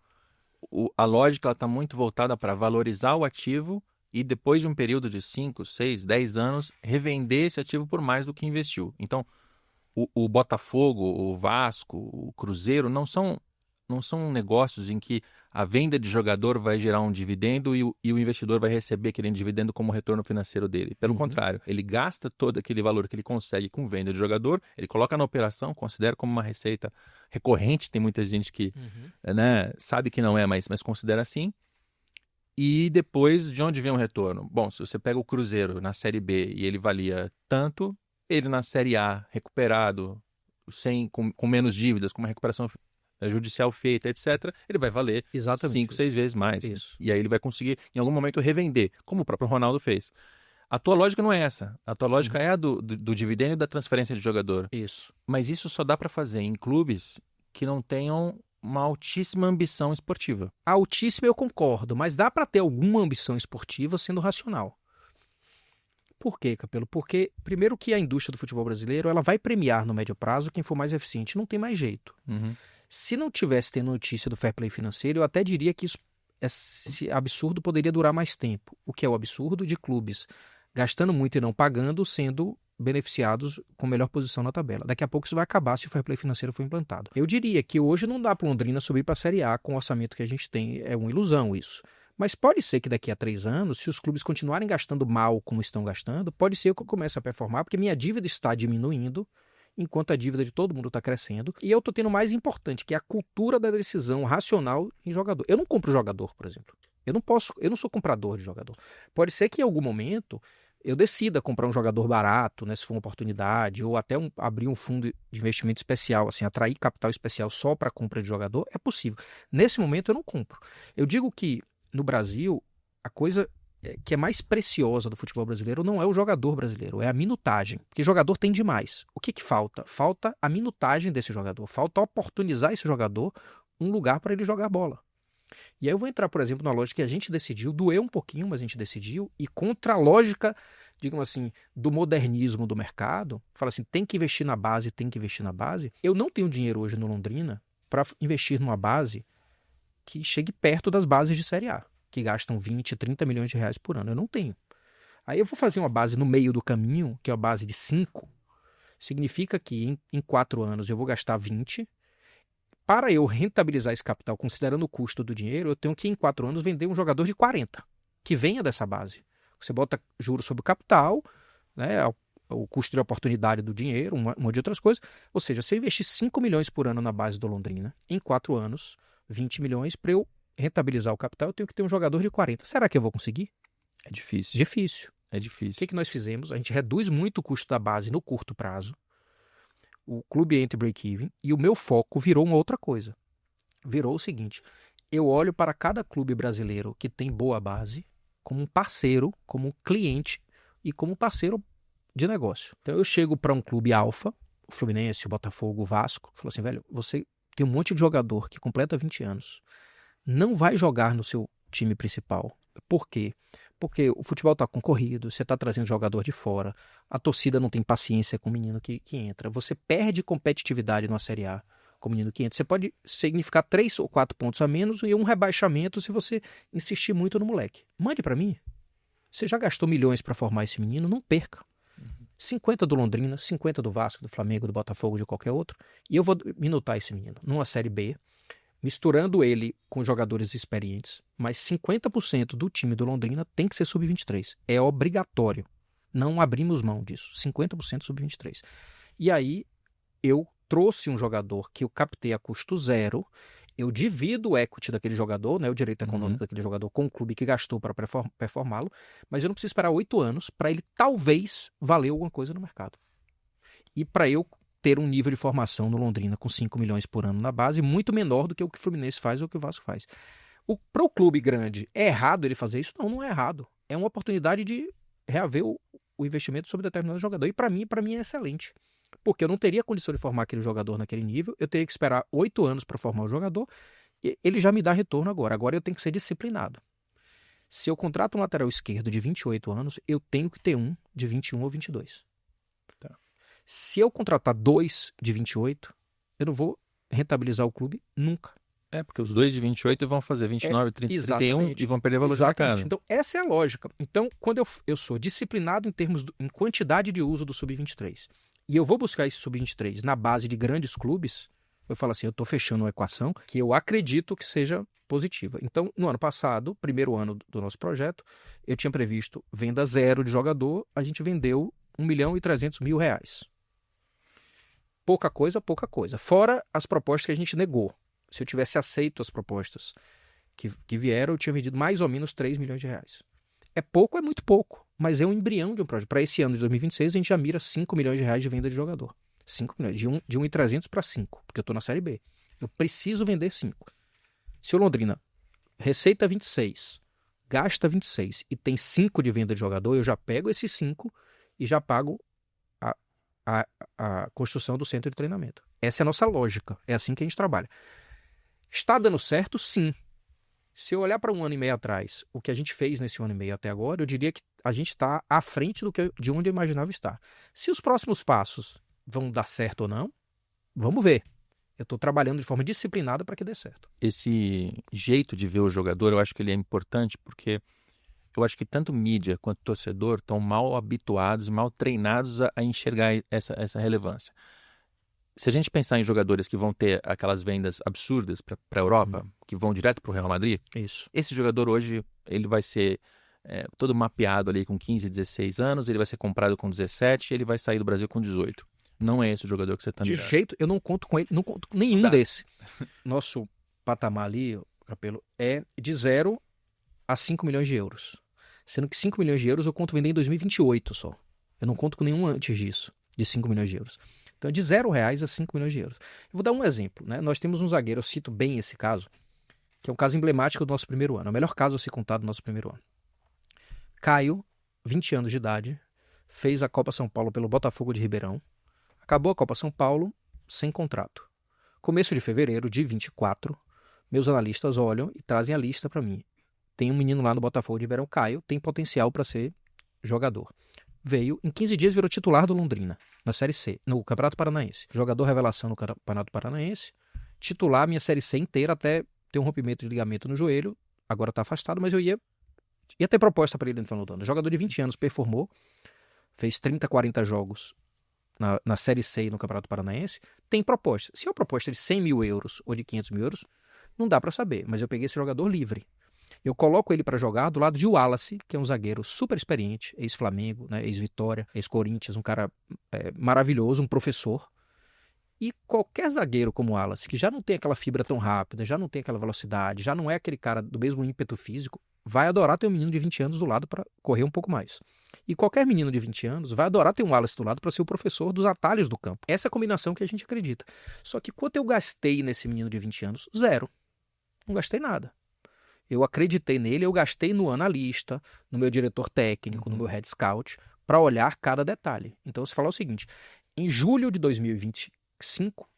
Speaker 1: a lógica está muito voltada para valorizar o ativo e depois de um período de 5, 6, 10 anos, revender esse ativo por mais do que investiu. Então, o Botafogo, o Vasco, o Cruzeiro não são negócios em que a venda de jogador vai gerar um dividendo e o investidor vai receber aquele dividendo como retorno financeiro dele. Pelo contrário, ele gasta todo aquele valor que ele consegue com venda de jogador, ele coloca na operação, considera como uma receita recorrente, tem muita gente que sabe que não é, mas considera assim. E depois, de onde vem o retorno? Bom, se você pega o Cruzeiro na Série B e ele valia tanto, ele na Série A, recuperado, com menos dívidas, com uma recuperação judicial feita, etc., ele vai valer 5, 6 vezes mais.
Speaker 2: Isso.
Speaker 1: E aí ele vai conseguir, em algum momento, revender, como o próprio Ronaldo fez. A tua lógica não é essa. A tua lógica é a do dividendo e da transferência de jogador.
Speaker 2: Isso.
Speaker 1: Mas isso só dá para fazer em clubes que não tenham uma altíssima ambição esportiva.
Speaker 2: Altíssima eu concordo, mas dá para ter alguma ambição esportiva sendo racional. Por quê, Capelo? Porque, primeiro que a indústria do futebol brasileiro ela vai premiar no médio prazo quem for mais eficiente. Não tem mais jeito.
Speaker 1: Uhum.
Speaker 2: Se não tivesse tendo notícia do fair play financeiro, eu até diria que esse absurdo poderia durar mais tempo. O que é o absurdo de clubes gastando muito e não pagando, sendo beneficiados com melhor posição na tabela. Daqui a pouco isso vai acabar se o fair play financeiro for implantado. Eu diria que hoje não dá para Londrina subir para a Série A com o orçamento que a gente tem. É uma ilusão isso. Mas pode ser que daqui a 3 anos, se os clubes continuarem gastando mal como estão gastando, pode ser que eu comece a performar, porque minha dívida está diminuindo, enquanto a dívida de todo mundo está crescendo. E eu estou tendo o mais importante, que é a cultura da decisão racional em jogador. Eu não compro jogador, por exemplo. Eu não sou comprador de jogador. Pode ser que em algum momento eu decida comprar um jogador barato, né, se for uma oportunidade, ou até abrir um fundo de investimento especial, assim, atrair capital especial só para compra de jogador, é possível. Nesse momento eu não compro. Eu digo que no Brasil, a coisa que é mais preciosa do futebol brasileiro não é o jogador brasileiro, é a minutagem. Porque jogador tem demais. O que falta? Falta a minutagem desse jogador. Falta oportunizar esse jogador um lugar para ele jogar bola. E aí eu vou entrar, por exemplo, na lógica que a gente decidiu, doeu um pouquinho, mas a gente decidiu, e contra a lógica, digamos assim, do modernismo do mercado, fala assim, tem que investir na base, tem que investir na base. Eu não tenho dinheiro hoje no Londrina para investir numa base que chegue perto das bases de Série A, que gastam 20, 30 milhões de reais por ano. Eu não tenho. Aí eu vou fazer uma base no meio do caminho, que é a base de 5. Significa que em 4 anos eu vou gastar 20. Para eu rentabilizar esse capital, considerando o custo do dinheiro, eu tenho que em 4 anos vender um jogador de 40, que venha dessa base. Você bota juros sobre o capital, né, o custo de oportunidade do dinheiro, uma de outras coisas. Ou seja, se eu investir 5 milhões por ano na base do Londrina, em 4 anos, 20 milhões, para eu rentabilizar o capital, eu tenho que ter um jogador de 40. Será que eu vou conseguir?
Speaker 1: É difícil.
Speaker 2: Difícil.
Speaker 1: É difícil.
Speaker 2: O que nós fizemos? A gente reduz muito o custo da base no curto prazo. O clube entra em break-even e o meu foco virou uma outra coisa. Virou o seguinte, eu olho para cada clube brasileiro que tem boa base como um parceiro, como um cliente e como um parceiro de negócio. Então eu chego para um clube alfa, o Fluminense, o Botafogo, o Vasco, falo assim, velho, você tem um monte de jogador que completa 20 anos, não vai jogar no seu time principal. Por quê? Porque o futebol está concorrido, você está trazendo jogador de fora, a torcida não tem paciência com o menino que entra, você perde competitividade na Série A com o menino que entra. Você pode significar 3 ou 4 pontos a menos e um rebaixamento se você insistir muito no moleque. Mande para mim. Você já gastou milhões para formar esse menino, não perca. 50 do Londrina, 50 do Vasco, do Flamengo, do Botafogo, de qualquer outro, e eu vou minutar esse menino numa Série B, misturando ele com jogadores experientes, mas 50% do time do Londrina tem que ser sub-23. É obrigatório. Não abrimos mão disso. 50% sub-23. E aí eu trouxe um jogador que eu captei a custo zero, eu divido o equity daquele jogador, né, o direito econômico daquele jogador com o clube que gastou para performá-lo, mas eu não preciso esperar 8 anos para ele talvez valer alguma coisa no mercado. E para eu ter um nível de formação no Londrina com 5 milhões por ano na base, muito menor do que o que o Fluminense faz ou o que o Vasco faz. Para o clube grande, é errado ele fazer isso? Não, não é errado. É uma oportunidade de reaver o investimento sobre determinado jogador. E para mim é excelente. Porque eu não teria condição de formar aquele jogador naquele nível, eu teria que esperar 8 anos para formar o jogador, e ele já me dá retorno agora. Agora eu tenho que ser disciplinado. Se eu contrato um lateral esquerdo de 28 anos, eu tenho que ter um de 21 ou 22. Tá. Se eu contratar 2 de 28, eu não vou rentabilizar o clube nunca.
Speaker 1: Porque os 2 de 28 vão fazer 29, 30, 31 e vão perder valor de mercado.
Speaker 2: Então, essa é a lógica. Então, quando eu sou disciplinado em quantidade de uso do Sub-23, e eu vou buscar esse Sub-23 na base de grandes clubes, eu falo assim, eu estou fechando uma equação que eu acredito que seja positiva. Então, no ano passado, primeiro ano do nosso projeto, eu tinha previsto venda zero de jogador, a gente vendeu R$1.300.000. Pouca coisa. Fora as propostas que a gente negou. Se eu tivesse aceito as propostas que vieram, eu tinha vendido mais ou menos R$3 milhões. É pouco, é muito pouco, mas é um embrião de um projeto. Para esse ano de 2026, a gente já mira R$5 milhões de venda de jogador. 5 milhões, de 1.300 para 5, porque eu estou na Série B. Eu preciso vender 5. Se o Londrina receita 26, gasta 26 e tem 5 de venda de jogador, eu já pego esses 5 e já pago a construção do centro de treinamento. Essa é a nossa lógica, é assim que a gente trabalha. Está dando certo? Sim. Se eu olhar para 1 ano e meio atrás, o que a gente fez nesse 1 ano e meio até agora, eu diria que a gente está à frente de onde eu imaginava estar. Se os próximos passos vão dar certo ou não, vamos ver. Eu estou trabalhando de forma disciplinada para que dê certo.
Speaker 1: Esse jeito de ver o jogador, eu acho que ele é importante porque eu acho que tanto mídia quanto torcedor estão mal habituados, mal treinados a enxergar essa relevância. Se a gente pensar em jogadores que vão ter aquelas vendas absurdas para a Europa, que vão direto para o Real Madrid,
Speaker 2: isso.
Speaker 1: Esse jogador hoje ele vai ser todo mapeado ali com 15, 16 anos, ele vai ser comprado com 17 e ele vai sair do Brasil com 18. Não é esse o jogador que você está mirando.
Speaker 2: De jeito, eu não conto com ele, não conto com nenhum desse. Nosso patamar ali, Capelo, é de 0 a 5 milhões de euros. Sendo que 5 milhões de euros eu conto vender em 2028 só. Eu não conto com nenhum antes disso, de 5 milhões de euros. Então é de R$0 a 5 milhões de euros. Eu vou dar um exemplo, né? Nós temos um zagueiro, eu cito bem esse caso, que é um caso emblemático do nosso primeiro ano. É o melhor caso a ser contado do nosso primeiro ano. Caio, 20 anos de idade, fez a Copa São Paulo pelo Botafogo de Ribeirão. Acabou a Copa São Paulo sem contrato. Começo de fevereiro de 24, meus analistas olham e trazem a lista para mim. Tem um menino lá no Botafogo de Ribeirão, Caio, tem potencial para ser jogador. Veio, em 15 dias virou titular do Londrina, na Série C, no Campeonato Paranaense. Jogador revelação no Campeonato Paranaense, titular minha Série C inteira até ter um rompimento de ligamento no joelho, agora está afastado, mas eu ia Ia ter proposta para ele entrar no Dona. Jogador de 20 anos, performou, fez 30, 40 jogos na Série C e no Campeonato Paranaense, tem proposta. Se é uma proposta de 100 mil euros ou de 500 mil euros, não dá para saber, mas eu peguei esse jogador livre. Eu coloco ele para jogar do lado de Wallace, que é um zagueiro super experiente, ex-Flamengo, né, ex-Vitória, ex-Corinthians, um cara maravilhoso, um professor. E qualquer zagueiro como o Wallace, que já não tem aquela fibra tão rápida, já não tem aquela velocidade, já não é aquele cara do mesmo ímpeto físico, vai adorar ter um menino de 20 anos do lado para correr um pouco mais. E qualquer menino de 20 anos vai adorar ter um Wallace do lado para ser o professor dos atalhos do campo. Essa é a combinação que a gente acredita. Só que quanto eu gastei nesse menino de 20 anos? Zero. Não gastei nada. Eu acreditei nele, eu gastei no analista, no meu diretor técnico, no meu head scout, para olhar cada detalhe. Então, se falar o seguinte, em julho de 2025,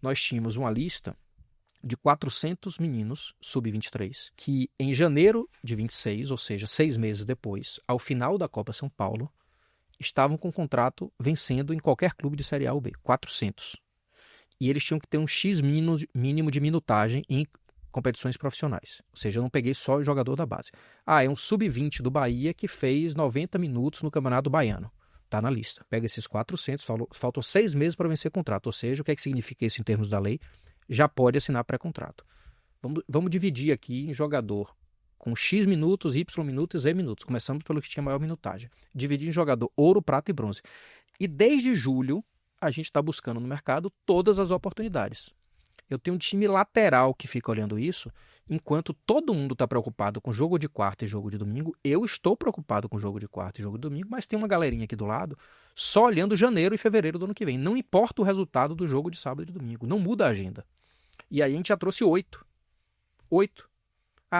Speaker 2: nós tínhamos uma lista de 400 meninos sub-23 que em janeiro de 26, ou seja, 6 meses depois, ao final da Copa São Paulo, estavam com o contrato vencendo em qualquer clube de Série A ou B. 400. E eles tinham que ter um X mínimo de minutagem em competições profissionais. Ou seja, eu não peguei só o jogador da base. É um sub-20 do Bahia que fez 90 minutos no Campeonato Baiano. Está na lista. Pega esses 400, faltam 6 meses para vencer o contrato. Ou seja, o que é que significa isso em termos da lei? Já pode assinar pré-contrato. Vamos dividir aqui em jogador com X minutos, Y minutos e Z minutos. Começamos pelo que tinha maior minutagem. Dividir em jogador ouro, prata e bronze. E desde julho, a gente está buscando no mercado todas as oportunidades. Eu tenho um time lateral que fica olhando isso, enquanto todo mundo está preocupado com jogo de quarta e jogo de domingo. Eu estou preocupado com jogo de quarta e jogo de domingo, mas tem uma galerinha aqui do lado só olhando janeiro e fevereiro do ano que vem. Não importa o resultado do jogo de sábado e de domingo, não muda a agenda. E aí a gente já trouxe 8. 8.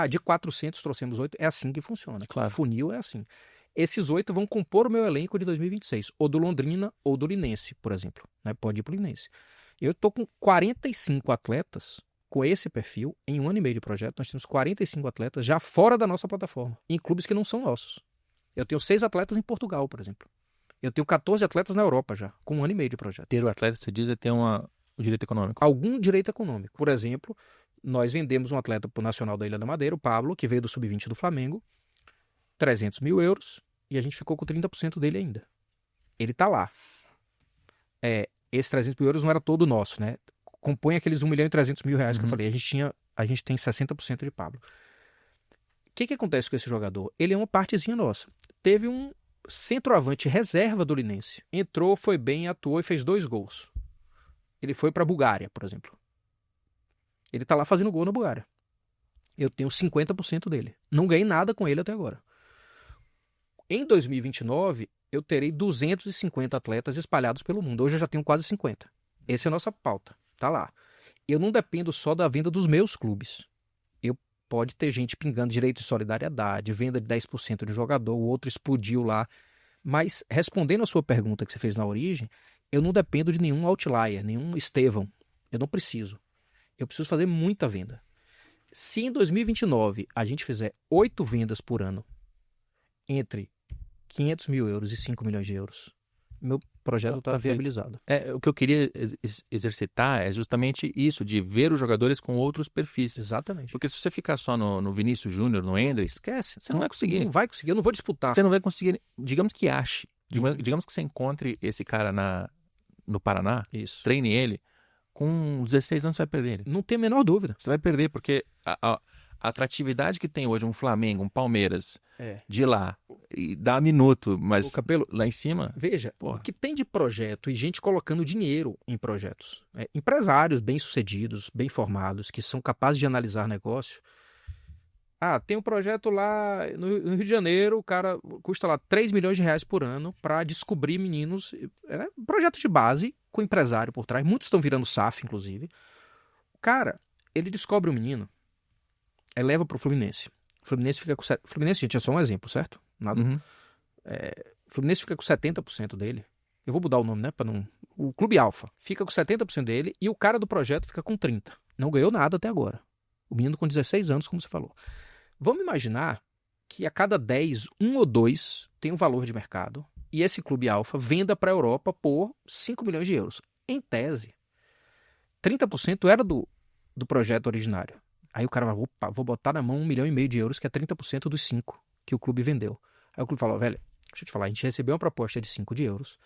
Speaker 2: De 400 trouxemos 8. É assim que funciona.
Speaker 1: Claro.
Speaker 2: O funil é assim. Esses 8 vão compor o meu elenco de 2026, ou do Londrina ou do Linense, por exemplo. Né? Pode ir para o Linense. Eu estou com 45 atletas com esse perfil em 1 ano e meio de projeto. Nós temos 45 atletas já fora da nossa plataforma, em clubes que não são nossos. Eu tenho 6 atletas em Portugal, por exemplo. Eu tenho 14 atletas na Europa já, com 1 ano e meio de projeto.
Speaker 1: Ter o atleta, você diz, é ter o direito econômico.
Speaker 2: Algum direito econômico. Por exemplo, nós vendemos um atleta para o Nacional da Ilha da Madeira, o Pablo, que veio do Sub-20 do Flamengo, 300 mil euros, e a gente ficou com 30% dele ainda. Ele está lá. Esse 300 mil euros não era todo nosso, né? Compõe aqueles 1 milhão e 300 mil reais que eu falei. A gente tem 60% de Pablo. O que acontece com esse jogador? Ele é uma partezinha nossa. Teve um centroavante reserva do Linense. Entrou, foi bem, atuou e fez 2 gols. Ele foi para a Bulgária, por exemplo. Ele está lá fazendo gol na Bulgária. Eu tenho 50% dele. Não ganhei nada com ele até agora. Em 2029, eu terei 250 atletas espalhados pelo mundo. Hoje eu já tenho quase 50. Essa é a nossa pauta. Tá lá. Eu não dependo só da venda dos meus clubes. Pode ter gente pingando direito de solidariedade, venda de 10% de jogador, o outro explodiu lá. Mas, respondendo a sua pergunta que você fez na origem, eu não dependo de nenhum outlier, nenhum Estevão. Eu não preciso. Eu preciso fazer muita venda. Se em 2029 a gente fizer 8 vendas por ano, entre 500 mil euros e 5 milhões de euros, meu projeto está viabilizado.
Speaker 1: O que eu queria exercitar é justamente isso, de ver os jogadores com outros perfis.
Speaker 2: Exatamente.
Speaker 1: Porque se você ficar só no Vinícius Júnior, no Endrick,
Speaker 2: esquece.
Speaker 1: Você não vai conseguir.
Speaker 2: Não vai conseguir, eu não vou disputar.
Speaker 1: Você não vai conseguir, digamos que ache. Digamos que você encontre esse cara no Paraná,
Speaker 2: Isso.
Speaker 1: treine ele, com 16 anos você vai perder ele.
Speaker 2: Não tem a menor dúvida.
Speaker 1: Você vai perder, porque a atratividade que tem hoje um Flamengo, um Palmeiras, de lá, e dá minuto, mas
Speaker 2: Capelo,
Speaker 1: lá em cima...
Speaker 2: Veja, o que tem de projeto e gente colocando dinheiro em projetos. Empresários bem-sucedidos, bem formados, que são capazes de analisar negócio. Tem um projeto lá no Rio de Janeiro, o cara custa lá 3 milhões de reais por ano para descobrir meninos. Projeto de base, com empresário por trás. Muitos estão virando SAF, inclusive. O cara, ele descobre o menino, leva para o Fluminense. O Fluminense fica com... Fluminense, gente, é só um exemplo, certo? Nada.
Speaker 1: Uhum.
Speaker 2: O Fluminense fica com 70% dele. Eu vou mudar o nome, né? O Clube Alfa fica com 70% dele e o cara do projeto fica com 30%. Não ganhou nada até agora. O menino com 16 anos, como você falou. Vamos imaginar que a cada 10, 1 ou 2 tem um valor de mercado e esse Clube Alfa venda para a Europa por 5 milhões de euros. Em tese, 30% era do projeto originário. Aí o cara vai, vou botar na mão 1,5 milhão de euros, que é 30% dos 5. que o clube vendeu. Aí o clube falou, velho, deixa eu te falar, a gente recebeu uma proposta de 5 de euros.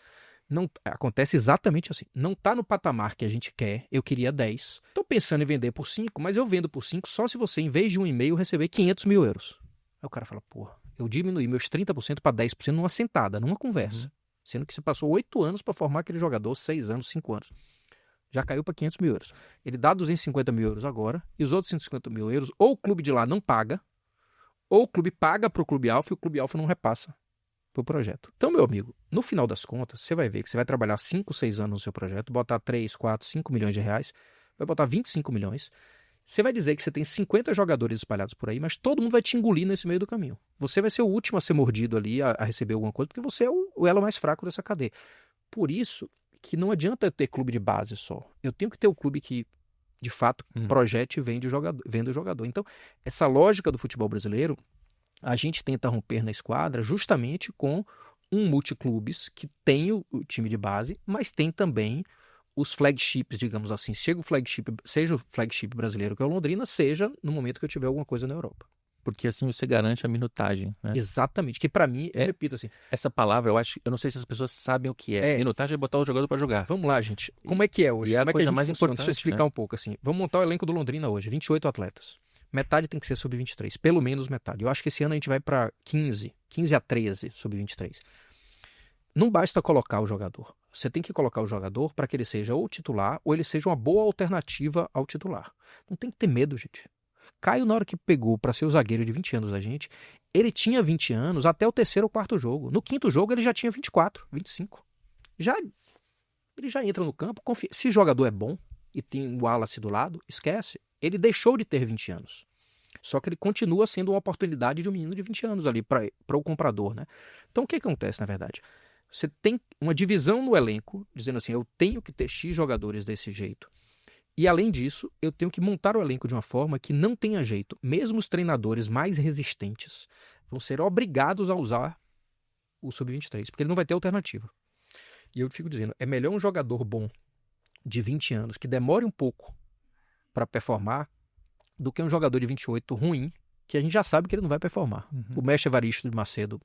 Speaker 2: Não, acontece exatamente assim. Não está no patamar que a gente quer, eu queria 10. Estou pensando em vender por 5, mas eu vendo por 5 só se você, em vez de 1,5, receber 500 mil euros. Aí o cara fala, porra, eu diminuí meus 30% para 10% numa sentada, numa conversa. Sendo que você passou 8 anos para formar aquele jogador, 6 anos, 5 anos. Já caiu para 500 mil euros. Ele dá 250 mil euros agora, e os outros 150 mil euros, ou o clube de lá não paga, ou o clube paga para o clube alfa e o clube alfa não repassa para o projeto. Então, meu amigo, no final das contas, você vai ver que você vai trabalhar 5, 6 anos no seu projeto, botar 3, 4, 5 milhões de reais, vai botar 25 milhões. Você vai dizer que você tem 50 jogadores espalhados por aí, mas todo mundo vai te engolir nesse meio do caminho. Você vai ser o último a ser mordido ali, a receber alguma coisa, porque você é o elo mais fraco dessa cadeia. Por isso que não adianta eu ter clube de base só. Eu tenho que ter o clube que, de fato, projete e vende o jogador. Então, essa lógica do futebol brasileiro, a gente tenta romper na esquadra justamente com um multiclubes que tem o time de base, mas tem também os flagships, digamos assim. Seja o flagship brasileiro, que é o Londrina, seja no momento que eu tiver alguma coisa na Europa.
Speaker 1: Porque assim você garante a minutagem, né?
Speaker 2: Exatamente, que para mim, eu repito assim...
Speaker 1: Essa palavra, eu não sei se as pessoas sabem o que é. Minutagem é botar o jogador para jogar.
Speaker 2: Vamos lá, gente. Como é que é hoje?
Speaker 1: E é a
Speaker 2: Como é que
Speaker 1: coisa
Speaker 2: a gente
Speaker 1: mais
Speaker 2: funciona?
Speaker 1: importante,
Speaker 2: Deixa eu explicar um pouco assim. Vamos montar o elenco do Londrina hoje, 28 atletas. Metade tem que ser sub-23, pelo menos metade. Eu acho que esse ano a gente vai para 15 a 13 sub-23. Não basta colocar o jogador. Você tem que colocar o jogador para que ele seja ou titular ou ele seja uma boa alternativa ao titular. Não tem que ter medo, gente. Caio, na hora que pegou para ser o zagueiro de 20 anos da gente, ele tinha 20 anos até o 3º ou 4º jogo. No 5º jogo ele já tinha 24, 25. Ele já entra no campo, confia. Se o jogador é bom e tem o Wallace do lado, esquece. Ele deixou de ter 20 anos. Só que ele continua sendo uma oportunidade de um menino de 20 anos ali para o comprador, né? Então o que acontece, na verdade? Você tem uma divisão no elenco, dizendo assim, eu tenho que ter X jogadores desse jeito. E além disso, eu tenho que montar o elenco de uma forma que não tenha jeito. Mesmo os treinadores mais resistentes vão ser obrigados a usar o sub-23, porque ele não vai ter alternativa. E eu fico dizendo, é melhor um jogador bom de 20 anos que demore um pouco para performar do que um jogador de 28 ruim, que a gente já sabe que ele não vai performar. O mestre Evaristo de Macedo,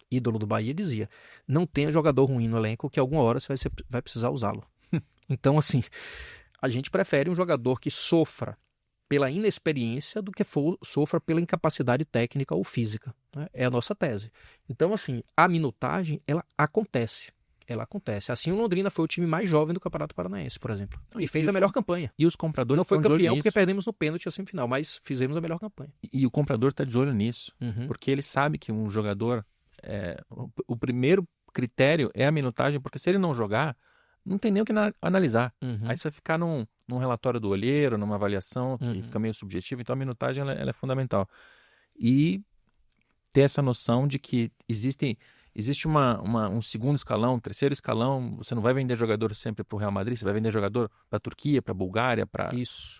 Speaker 2: ídolo do Bahia, dizia, não tenha jogador ruim no elenco que alguma hora você vai precisar usá-lo. Então, assim, a gente prefere um jogador que sofra pela inexperiência do que sofra pela incapacidade técnica ou física, né? É a nossa tese. Então, assim, a minutagem, ela acontece. Assim, o Londrina foi o time mais jovem do Campeonato Paranaense, por exemplo. E fez a melhor campanha.
Speaker 1: E os compradores
Speaker 2: não foi
Speaker 1: estão de olho
Speaker 2: campeão
Speaker 1: nisso.
Speaker 2: porque perdemos no pênalti a semifinal, mas fizemos a melhor campanha.
Speaker 1: E o comprador está de olho nisso. Porque ele sabe que um jogador... o primeiro critério é a minutagem, porque se ele não jogar, não tem nem o que analisar. Aí você vai ficar num relatório do olheiro, numa avaliação que fica meio subjetiva. Então a minutagem ela é fundamental. E ter essa noção de que existe um segundo escalão, um terceiro escalão. Você não vai vender jogador sempre para o Real Madrid, você vai vender jogador para a Turquia, para a Bulgária, para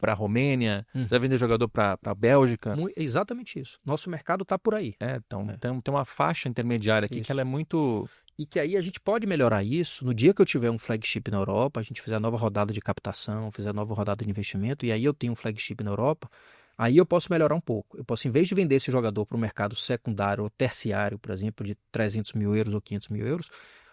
Speaker 1: a Romênia, você vai vender jogador para a Bélgica.
Speaker 2: Exatamente isso. Nosso mercado está por aí.
Speaker 1: Então tem uma faixa intermediária aqui que ela é muito...
Speaker 2: E que aí a gente pode melhorar isso no dia que eu tiver um flagship na Europa, a gente fizer a nova rodada de captação, fizer a nova rodada de investimento, e aí eu tenho um flagship na Europa, aí eu posso melhorar um pouco. Eu posso, em vez de vender esse jogador para o mercado secundário ou terciário, por exemplo, de 300 mil euros ou 500 mil euros,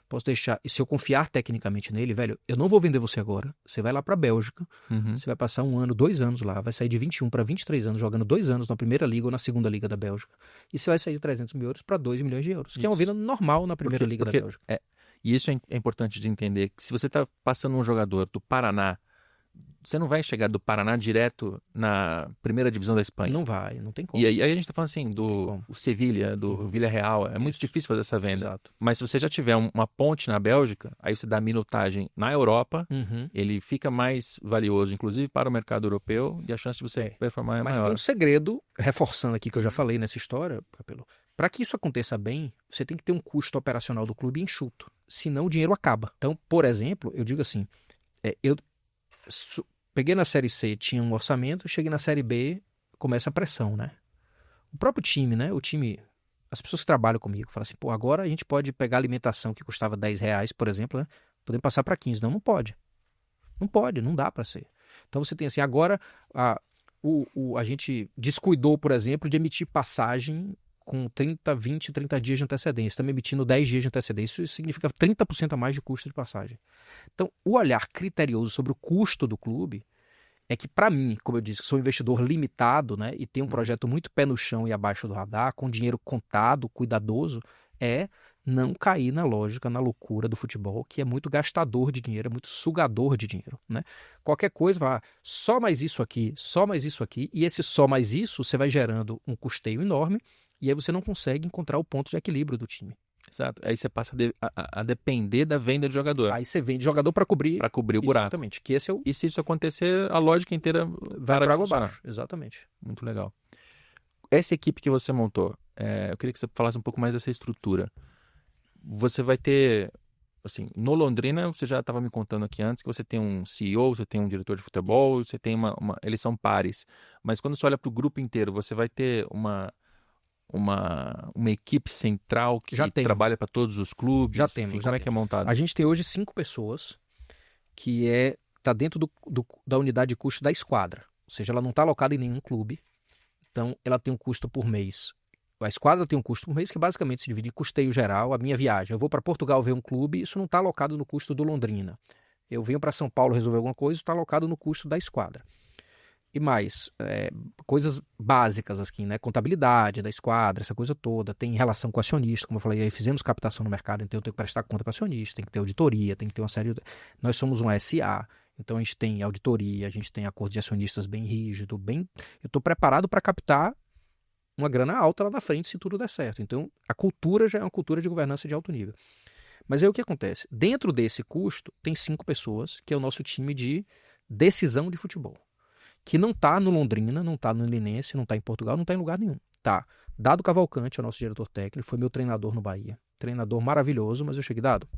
Speaker 2: posso deixar, e se eu confiar tecnicamente nele, velho, eu não vou vender você agora, você vai lá para a Bélgica, você vai passar 1 ano, 2 anos lá, vai sair de 21 para 23 anos, jogando 2 anos na primeira liga ou na segunda liga da Bélgica, e você vai sair de 300 mil euros para 2 milhões de euros, que é uma vida normal na primeira liga da Bélgica.
Speaker 1: E isso é importante de entender, que se você está passando um jogador do Paraná, você não vai chegar do Paraná direto na primeira divisão da Espanha.
Speaker 2: Não vai, não tem como.
Speaker 1: E aí a gente está falando assim, do Sevilha, do Villarreal, é muito difícil fazer essa venda.
Speaker 2: Exato.
Speaker 1: Mas se você já tiver uma ponte na Bélgica, aí você dá minutagem na Europa, ele fica mais valioso, inclusive para o mercado europeu, e a chance de você performar é maior.
Speaker 2: Mas tem um segredo, reforçando aqui que eu já falei nessa história, Capelo. Para que isso aconteça bem, você tem que ter um custo operacional do clube enxuto, senão o dinheiro acaba. Então, por exemplo, eu digo assim, peguei na Série C, tinha um orçamento, cheguei na Série B, começa a pressão, né? O próprio time, né? As pessoas que trabalham comigo falam assim, agora a gente pode pegar a alimentação que custava R$10, por exemplo, né? Podemos passar para 15. Não pode. Não pode, não dá para ser. Então você tem assim, agora a gente descuidou, por exemplo, de emitir passagem com 30, 20, 30 dias de antecedência, estamos emitindo 10 dias de antecedência, isso significa 30% a mais de custo de passagem. Então, o olhar criterioso sobre o custo do clube é que, para mim, como eu disse, que sou um investidor limitado, né, e tenho um projeto muito pé no chão e abaixo do radar, com dinheiro contado, cuidadoso, é não cair na lógica, na loucura do futebol, que é muito gastador de dinheiro, é muito sugador de dinheiro, né? Qualquer coisa, vai só mais isso aqui, e esse só mais isso, você vai gerando um custeio enorme, e aí você não consegue encontrar o ponto de equilíbrio do time.
Speaker 1: Exato. Aí você passa a depender da venda de jogador.
Speaker 2: Aí você vende jogador para cobrir
Speaker 1: o buraco.
Speaker 2: Exatamente. Que esse é o...
Speaker 1: E se isso acontecer, a lógica inteira
Speaker 2: vai para água abaixo. Exatamente.
Speaker 1: Muito legal. Essa equipe que você montou, eu queria que você falasse um pouco mais dessa estrutura. Você vai ter, assim, no Londrina, você já estava me contando aqui antes, que você tem um CEO, você tem um diretor de futebol, você tem eles são pares. Mas quando você olha para o grupo inteiro, você vai ter uma equipe central que trabalha para todos os clubes?
Speaker 2: Já temos.
Speaker 1: Como é que é montado?
Speaker 2: A gente tem hoje 5 pessoas que está dentro da unidade de custo da esquadra. Ou seja, ela não está alocada em nenhum clube. Então, ela tem um custo por mês. A esquadra tem um custo por mês que basicamente se divide em custeio geral. A minha viagem, eu vou para Portugal ver um clube, isso não está alocado no custo do Londrina. Eu venho para São Paulo resolver alguma coisa, isso está alocado no custo da esquadra. E mais, coisas básicas, assim, né? Contabilidade da esquadra, essa coisa toda. Tem relação com o acionista, como eu falei, aí fizemos captação no mercado, então eu tenho que prestar conta para acionista, tem que ter auditoria, tem que ter uma série de... Nós somos um SA, então a gente tem auditoria, a gente tem acordo de acionistas bem rígido, eu estou preparado para captar uma grana alta lá na frente se tudo der certo. Então a cultura já é uma cultura de governança de alto nível. Mas aí o que acontece? Dentro desse custo tem 5 pessoas, que é o nosso time de decisão de futebol. Que não está no Londrina, não está no Linense, não está em Portugal, não está em lugar nenhum. Tá. Dado Cavalcante é o nosso diretor técnico, foi meu treinador no Bahia. Treinador maravilhoso, mas eu cheguei, Dado,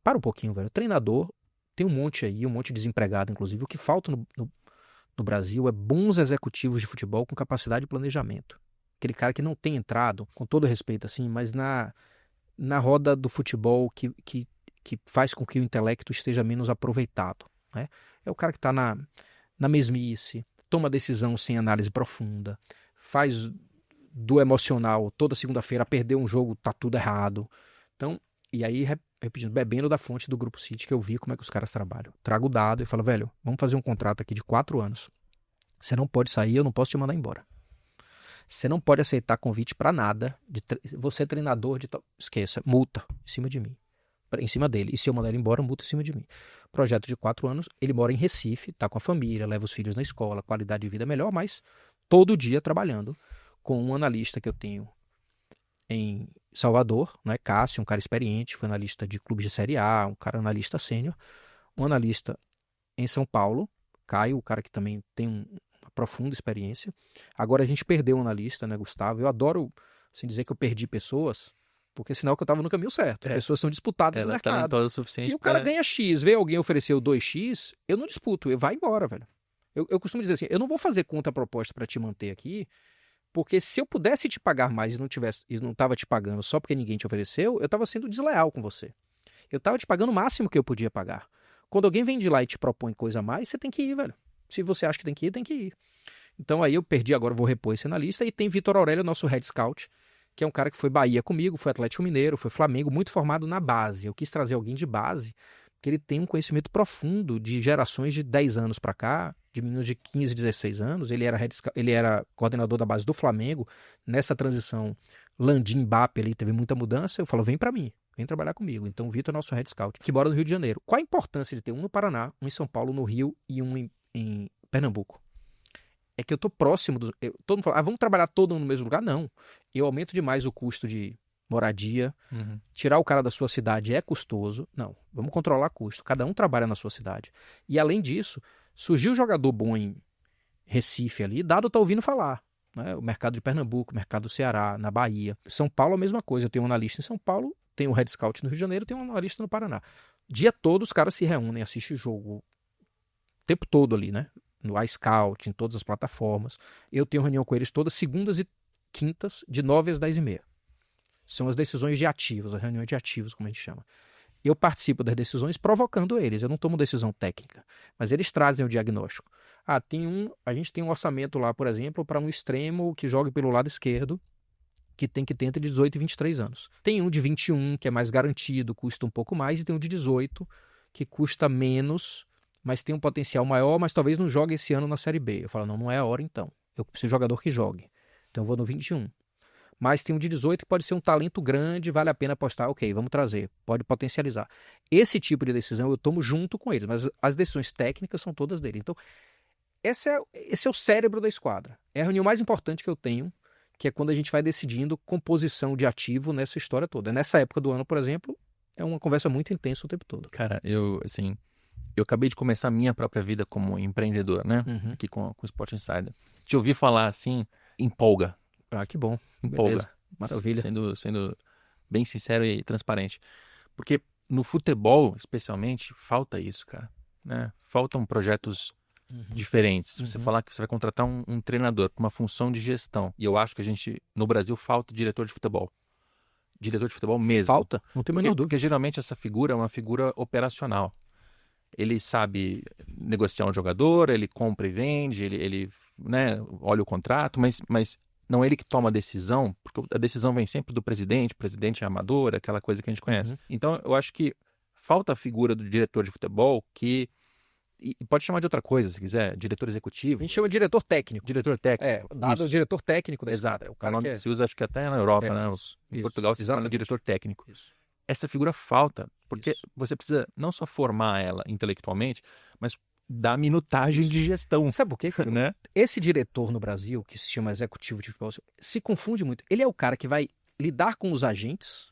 Speaker 2: para um pouquinho, velho. Treinador, tem um monte aí, um monte de desempregado, inclusive. O que falta no Brasil é bons executivos de futebol com capacidade de planejamento. Aquele cara que não tem entrado, com todo respeito assim, mas na roda do futebol que faz com que o intelecto esteja menos aproveitado, né? É o cara que está na mesmice, toma decisão sem análise profunda, faz do emocional toda segunda-feira, perder um jogo, tá tudo errado. Então, e aí, repetindo, bebendo da fonte do Grupo City, que eu vi como é que os caras trabalham. Trago o dado e falo, velho, vamos fazer um contrato aqui de 4 anos. Você não pode sair, eu não posso te mandar embora. Você não pode aceitar convite para nada. Você é treinador de tal. Esqueça, multa em cima de mim. Em cima dele. E se eu mandar ele embora, multa em cima de mim. Projeto de 4 anos, ele mora em Recife, tá com a família, leva os filhos na escola, qualidade de vida melhor, mas todo dia trabalhando com um analista que eu tenho em Salvador, né? Cássio, um cara experiente, foi analista de clubes de Série A, um cara analista sênior, um analista em São Paulo, Caio, o cara que também tem uma profunda experiência. Agora a gente perdeu um analista, né, Gustavo? Eu adoro assim, dizer que eu perdi pessoas, porque é sinal que eu estava no caminho certo. Pessoas são disputadas no mercado.
Speaker 1: Ela o suficiente
Speaker 2: e o cara ganha X, vê alguém ofereceu 2X, eu não disputo, eu vai embora, velho. Eu costumo dizer assim, eu não vou fazer conta-proposta para te manter aqui, porque se eu pudesse te pagar mais e não estava te pagando só porque ninguém te ofereceu, eu estava sendo desleal com você. Eu estava te pagando o máximo que eu podia pagar. Quando alguém vem de lá e te propõe coisa a mais, você tem que ir, velho. Se você acha que tem que ir, tem que ir. Então aí eu perdi, agora vou repor esse analista. E tem Vitor Aurélio, nosso head scout, que é um cara que foi Bahia comigo, foi Atlético Mineiro, foi Flamengo, muito formado na base. Eu quis trazer alguém de base, porque ele tem um conhecimento profundo de gerações de 10 anos para cá, de meninos de 15, 16 anos. Ele era coordenador da base do Flamengo. Nessa transição Landim-Mbappé ali teve muita mudança. Eu falo, vem para mim, vem trabalhar comigo. Então o Vitor é nosso head scout, que mora no Rio de Janeiro. Qual a importância de ter um no Paraná, um em São Paulo, no Rio e um em Pernambuco? É que eu tô próximo todo mundo fala, vamos trabalhar todo mundo no mesmo lugar? Não. Eu aumento demais o custo de moradia. Tirar o cara da sua cidade é custoso. Não, vamos controlar custo. Cada um trabalha na sua cidade. E além disso, surgiu jogador bom em Recife ali, Dado tá ouvindo falar. Né? O mercado de Pernambuco, o mercado do Ceará, na Bahia. São Paulo a mesma coisa. Eu tenho um analista em São Paulo, tenho um head scout no Rio de Janeiro, tenho um analista no Paraná. Dia todo os caras se reúnem, assistem jogo o tempo todo ali, né? No iScout, em todas as plataformas. Eu tenho reunião com eles todas segundas e quintas, de 9 às 10h30. São as decisões de ativos, as reuniões de ativos, como a gente chama. Eu participo das decisões provocando eles, eu não tomo decisão técnica, mas eles trazem o diagnóstico. A gente tem um orçamento lá, por exemplo, para um extremo que jogue pelo lado esquerdo, que tem que ter entre 18 e 23 anos. Tem um de 21, que é mais garantido, custa um pouco mais, e tem um de 18, que custa menos, mas tem um potencial maior, mas talvez não jogue esse ano na Série B. Eu falo, não é a hora então. Eu preciso de jogador que jogue. Então eu vou no 21. Mas tem um de 18 que pode ser um talento grande, vale a pena apostar, ok, vamos trazer, pode potencializar. Esse tipo de decisão eu tomo junto com eles, mas as decisões técnicas são todas dele. Então, esse é o cérebro da esquadra. É a reunião mais importante que eu tenho, que é quando a gente vai decidindo composição de ativo nessa história toda. Nessa época do ano, por exemplo, é uma conversa muito intensa o tempo todo.
Speaker 1: Cara, eu acabei de começar a minha própria vida como empreendedor, né? Aqui com o Sport Insider. Te ouvir falar assim, empolga.
Speaker 2: Ah, que bom.
Speaker 1: Empolga.
Speaker 2: Beleza. Maravilha.
Speaker 1: Sendo bem sincero e transparente. Porque no futebol, especialmente, falta isso, cara. Né? Faltam projetos diferentes. Você falar que você vai contratar um treinador com uma função de gestão. E eu acho que a gente, no Brasil, falta diretor de futebol. Diretor de futebol mesmo.
Speaker 2: Falta? Não tem a menor dúvida.
Speaker 1: Porque geralmente essa figura é uma figura operacional. Ele sabe negociar um jogador, ele compra e vende, ele né, olha o contrato, mas não é ele que toma a decisão, porque a decisão vem sempre do presidente, o presidente é amador, aquela coisa que a gente conhece. Então, eu acho que falta a figura do diretor de futebol que... E pode chamar de outra coisa, se quiser, diretor executivo.
Speaker 2: A gente chama de diretor técnico.
Speaker 1: Diretor técnico.
Speaker 2: Dado o diretor técnico da
Speaker 1: Exato.
Speaker 2: esquadra.
Speaker 1: O nome que se usa, acho que até na Europa, né? Em Portugal, se fala diretor técnico.
Speaker 2: Isso.
Speaker 1: Essa figura falta, porque você precisa não só formar ela intelectualmente, mas dar minutagem de gestão.
Speaker 2: Sabe por quê?
Speaker 1: Né?
Speaker 2: Esse diretor no Brasil, que se chama executivo de futebol, se confunde muito. Ele é o cara que vai lidar com os agentes,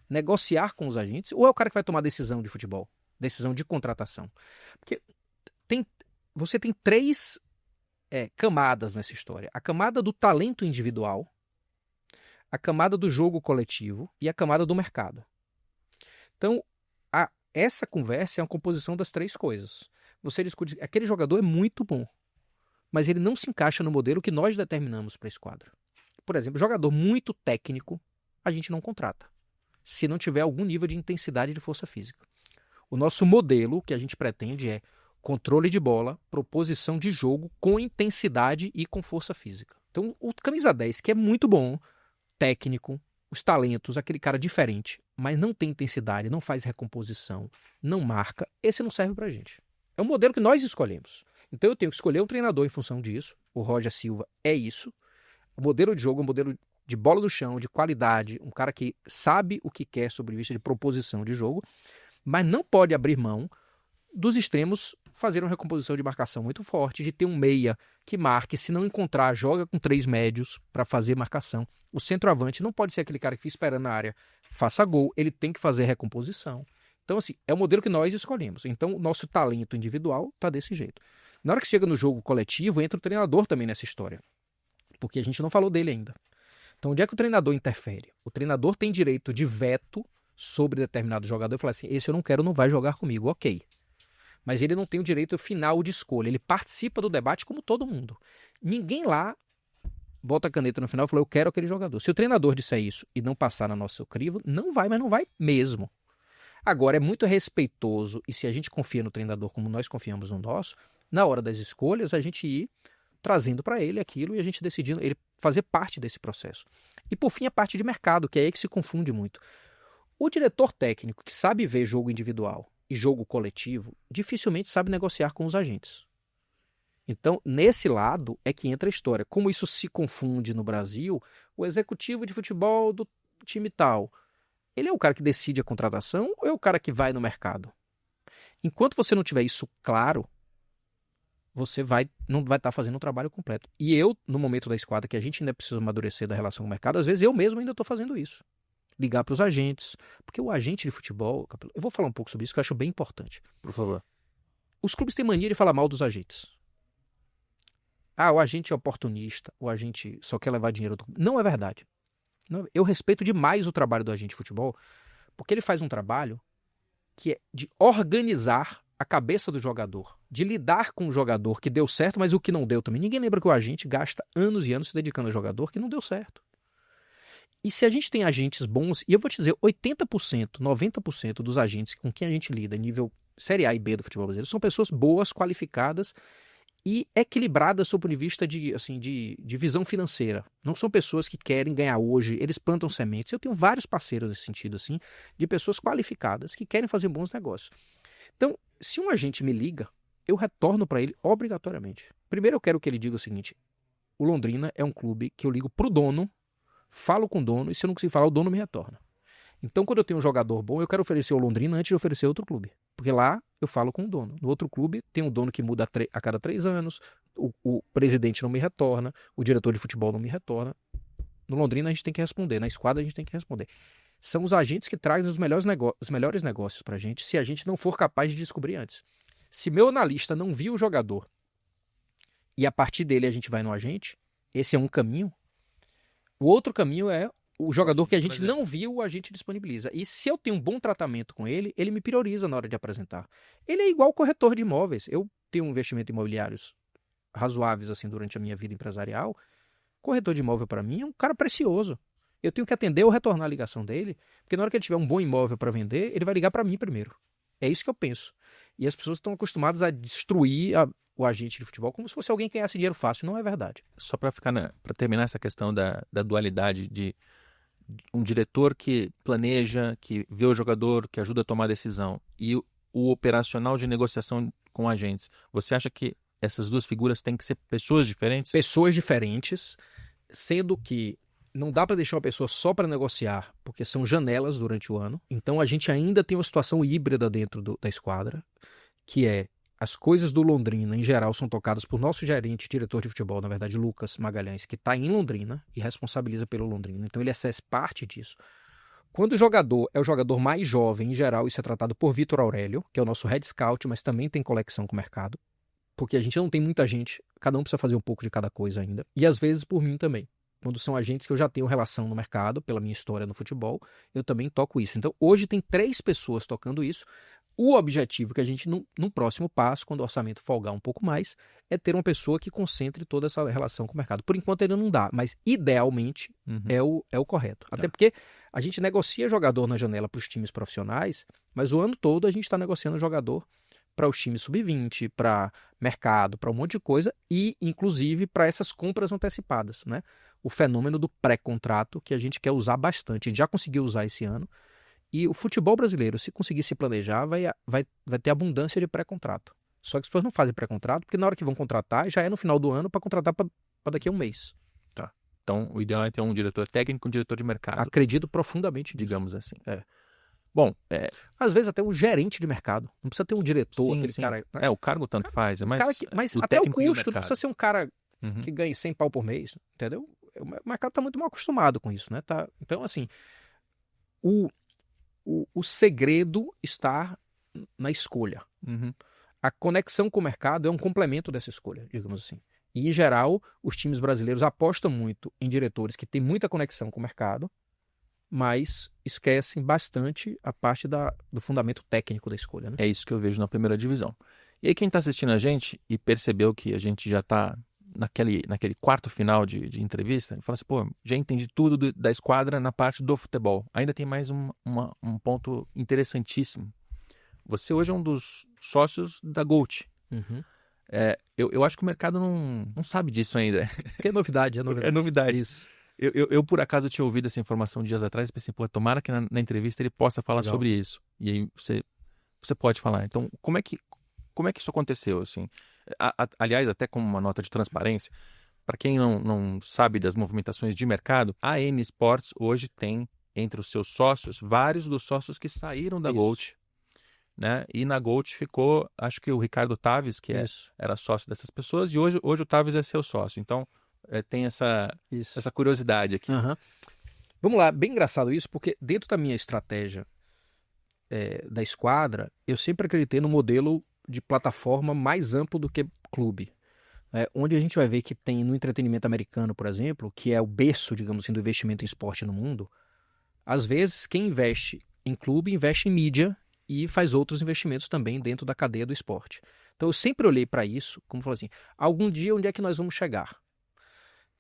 Speaker 2: negociar com os agentes, ou é o cara que vai tomar decisão de futebol? Decisão de contratação. Porque você tem três camadas nessa história. A camada do talento individual, a camada do jogo coletivo e a camada do mercado. Então, essa conversa é uma composição das três coisas. Você discute, aquele jogador é muito bom, mas ele não se encaixa no modelo que nós determinamos para a esquadra. Por exemplo, jogador muito técnico, a gente não contrata, se não tiver algum nível de intensidade de força física. O nosso modelo, que a gente pretende, é controle de bola, proposição de jogo com intensidade e com força física. Então, o camisa 10, que é muito bom, técnico, os talentos, aquele cara diferente, mas não tem intensidade, não faz recomposição, não marca, esse não serve pra gente. É um modelo que nós escolhemos. Então eu tenho que escolher um treinador em função disso. O Roger Silva é isso. O modelo de jogo é um modelo de bola do chão, de qualidade, um cara que sabe o que quer sobre vista de proposição de jogo, mas não pode abrir mão dos extremos, fazer uma recomposição de marcação muito forte, de ter um meia que marque, se não encontrar, joga com 3 médios para fazer marcação. O centroavante não pode ser aquele cara que fica esperando na área, faça gol, ele tem que fazer recomposição. Então, assim, é o modelo que nós escolhemos. Então, o nosso talento individual está desse jeito. Na hora que chega no jogo coletivo, entra o treinador também nessa história, porque a gente não falou dele ainda. Então, onde é que o treinador interfere? O treinador tem direito de veto sobre determinado jogador e falar assim, esse eu não quero, não vai jogar comigo, ok. Mas ele não tem o direito final de escolha. Ele participa do debate como todo mundo. Ninguém lá bota a caneta no final e fala, eu quero aquele jogador. Se o treinador disser isso e não passar no nosso crivo, não vai, mas não vai mesmo. Agora, é muito respeitoso, e se a gente confia no treinador como nós confiamos no nosso, na hora das escolhas, a gente ir trazendo para ele aquilo e a gente decidindo, ele fazer parte desse processo. E por fim, a parte de mercado, que é aí que se confunde muito. O diretor técnico que sabe ver jogo individual e jogo coletivo, dificilmente sabe negociar com os agentes. Então, nesse lado é que entra a história. Como isso se confunde no Brasil, o executivo de futebol do time tal, ele é o cara que decide a contratação ou é o cara que vai no mercado? Enquanto você não tiver isso claro, você não vai estar fazendo um trabalho completo. E eu, no momento da esquadra, que a gente ainda precisa amadurecer da relação com o mercado, às vezes eu mesmo ainda estou fazendo isso. Ligar para os agentes. Porque o agente de futebol, eu vou falar um pouco sobre isso que eu acho bem importante.
Speaker 1: Por favor.
Speaker 2: Os clubes têm mania de falar mal dos agentes. Ah, o agente é oportunista, o agente só quer levar dinheiro do clube. Não é verdade. Eu respeito demais o trabalho do agente de futebol, porque ele faz um trabalho que é de organizar a cabeça do jogador, de lidar com o jogador que deu certo, mas o que não deu também. Ninguém lembra que o agente gasta anos e anos se dedicando a jogador que não deu certo. E se a gente tem agentes bons, e eu vou te dizer, 80%, 90% dos agentes com quem a gente lida, nível Série A e B do futebol brasileiro, são pessoas boas, qualificadas e equilibradas sob o ponto de vista de visão financeira. Não são pessoas que querem ganhar hoje, eles plantam sementes. Eu tenho vários parceiros nesse sentido, assim, de pessoas qualificadas que querem fazer bons negócios. Então, se um agente me liga, eu retorno para ele obrigatoriamente. Primeiro eu quero que ele diga o seguinte: o Londrina é um clube que eu ligo pro dono, falo com o dono, e se eu não conseguir falar, o dono me retorna. Então, quando eu tenho um jogador bom, eu quero oferecer ao Londrina antes de oferecer outro clube. Porque lá eu falo com o dono. No outro clube, tem um dono que muda a cada 3 anos, o presidente não me retorna, o diretor de futebol não me retorna. No Londrina a gente tem que responder, na Esquadra a gente tem que responder. São os agentes que trazem os melhores negócios pra gente, se a gente não for capaz de descobrir antes. Se meu analista não viu o jogador e a partir dele a gente vai no agente, esse é um caminho. O outro caminho é o jogador que a gente não viu, a gente disponibiliza. E se eu tenho um bom tratamento com ele, ele me prioriza na hora de apresentar. Ele é igual corretor de imóveis. Eu tenho um investimento imobiliários razoáveis assim durante a minha vida empresarial. Corretor de imóvel para mim é um cara precioso. Eu tenho que atender ou retornar a ligação dele, porque na hora que ele tiver um bom imóvel para vender, ele vai ligar para mim primeiro. É isso que eu penso. E as pessoas estão acostumadas a destruir o agente de futebol como se fosse alguém que ganhasse dinheiro fácil. Não é verdade.
Speaker 1: Só para terminar essa questão da dualidade de um diretor que planeja, que vê o jogador, que ajuda a tomar a decisão, e o operacional de negociação com agentes. Você acha que essas duas figuras têm que ser pessoas diferentes?
Speaker 2: Pessoas diferentes, sendo que não dá para deixar uma pessoa só para negociar, porque são janelas durante o ano. Então a gente ainda tem uma situação híbrida dentro da Esquadra, que é as coisas do Londrina, em geral, são tocadas por nosso gerente, diretor de futebol, na verdade, Lucas Magalhães, que está em Londrina e responsabiliza pelo Londrina. Então ele acessa parte disso. Quando o jogador é o jogador mais jovem, em geral, isso é tratado por Vitor Aurélio, que é o nosso head scout, mas também tem conexão com o mercado, porque a gente não tem muita gente, cada um precisa fazer um pouco de cada coisa ainda. E às vezes por mim também. Quando são agentes que eu já tenho relação no mercado, pela minha história no futebol, eu também toco isso. Então hoje tem 3 pessoas tocando isso. O objetivo que a gente, no próximo passo, quando o orçamento folgar um pouco mais, é ter uma pessoa que concentre toda essa relação com o mercado. Por enquanto ainda não dá, mas idealmente é o correto. Até porque a gente negocia jogador na janela para os times profissionais, mas o ano todo a gente está negociando jogador para os times sub-20, para mercado, para um monte de coisa e, inclusive, para essas compras antecipadas, né? O fenômeno do pré-contrato que a gente quer usar bastante. A gente já conseguiu usar esse ano. E o futebol brasileiro, se conseguir se planejar, vai ter abundância de pré-contrato. Só que as pessoas não fazem pré-contrato, porque na hora que vão contratar, já é no final do ano para contratar para daqui a um mês.
Speaker 1: Tá. Então, o ideal é ter um diretor técnico e um diretor de mercado.
Speaker 2: Acredito profundamente nisso.
Speaker 1: Digamos assim. Bom,
Speaker 2: às vezes até um gerente de mercado. Não precisa ter um diretor,
Speaker 1: sim,
Speaker 2: aquele
Speaker 1: sim.
Speaker 2: cara...
Speaker 1: O cargo tanto faz, mas
Speaker 2: mas
Speaker 1: o
Speaker 2: até o
Speaker 1: técnico e
Speaker 2: custo, não
Speaker 1: mercado.
Speaker 2: precisa ser um cara que ganhe 100 pau por mês, entendeu? O mercado está muito mal acostumado com isso, né? Então, assim, o segredo está na escolha. A conexão com o mercado é um complemento dessa escolha, digamos assim. E, em geral, os times brasileiros apostam muito em diretores que têm muita conexão com o mercado, mas esquecem bastante a parte do fundamento técnico da escolha, né?
Speaker 1: É isso que eu vejo na primeira divisão. E aí quem está assistindo a gente e percebeu que a gente já está naquele quarto final de entrevista, fala assim, pô, já entendi tudo da Esquadra na parte do futebol. Ainda tem mais um ponto interessantíssimo. Você hoje é um dos sócios da Gold. Eu acho que o mercado não sabe disso ainda.
Speaker 2: Porque é novidade.
Speaker 1: É novidade.
Speaker 2: Isso.
Speaker 1: Eu, por acaso, tinha ouvido essa informação dias atrás e pensei, pô, tomara que na entrevista ele possa falar
Speaker 2: Legal.
Speaker 1: sobre isso. E aí você pode falar. Então, como é que isso aconteceu, assim? Aliás, até como uma nota de transparência, para quem não sabe das movimentações de mercado, a N Sports hoje tem entre os seus sócios vários dos sócios que saíram da Gold, né? E na Gold ficou, acho que o Ricardo Taves, que era sócio dessas pessoas, e hoje o Taves é seu sócio. Então, tem essa curiosidade aqui.
Speaker 2: Vamos lá, bem engraçado isso, porque dentro da minha estratégia da Esquadra, eu sempre acreditei no modelo de plataforma mais amplo do que clube. Onde a gente vai ver que tem no entretenimento americano, por exemplo, que é o berço, digamos assim, do investimento em esporte no mundo, às vezes quem investe em clube investe em mídia e faz outros investimentos também dentro da cadeia do esporte. Então eu sempre olhei para isso, como falou assim, algum dia onde é que nós vamos chegar?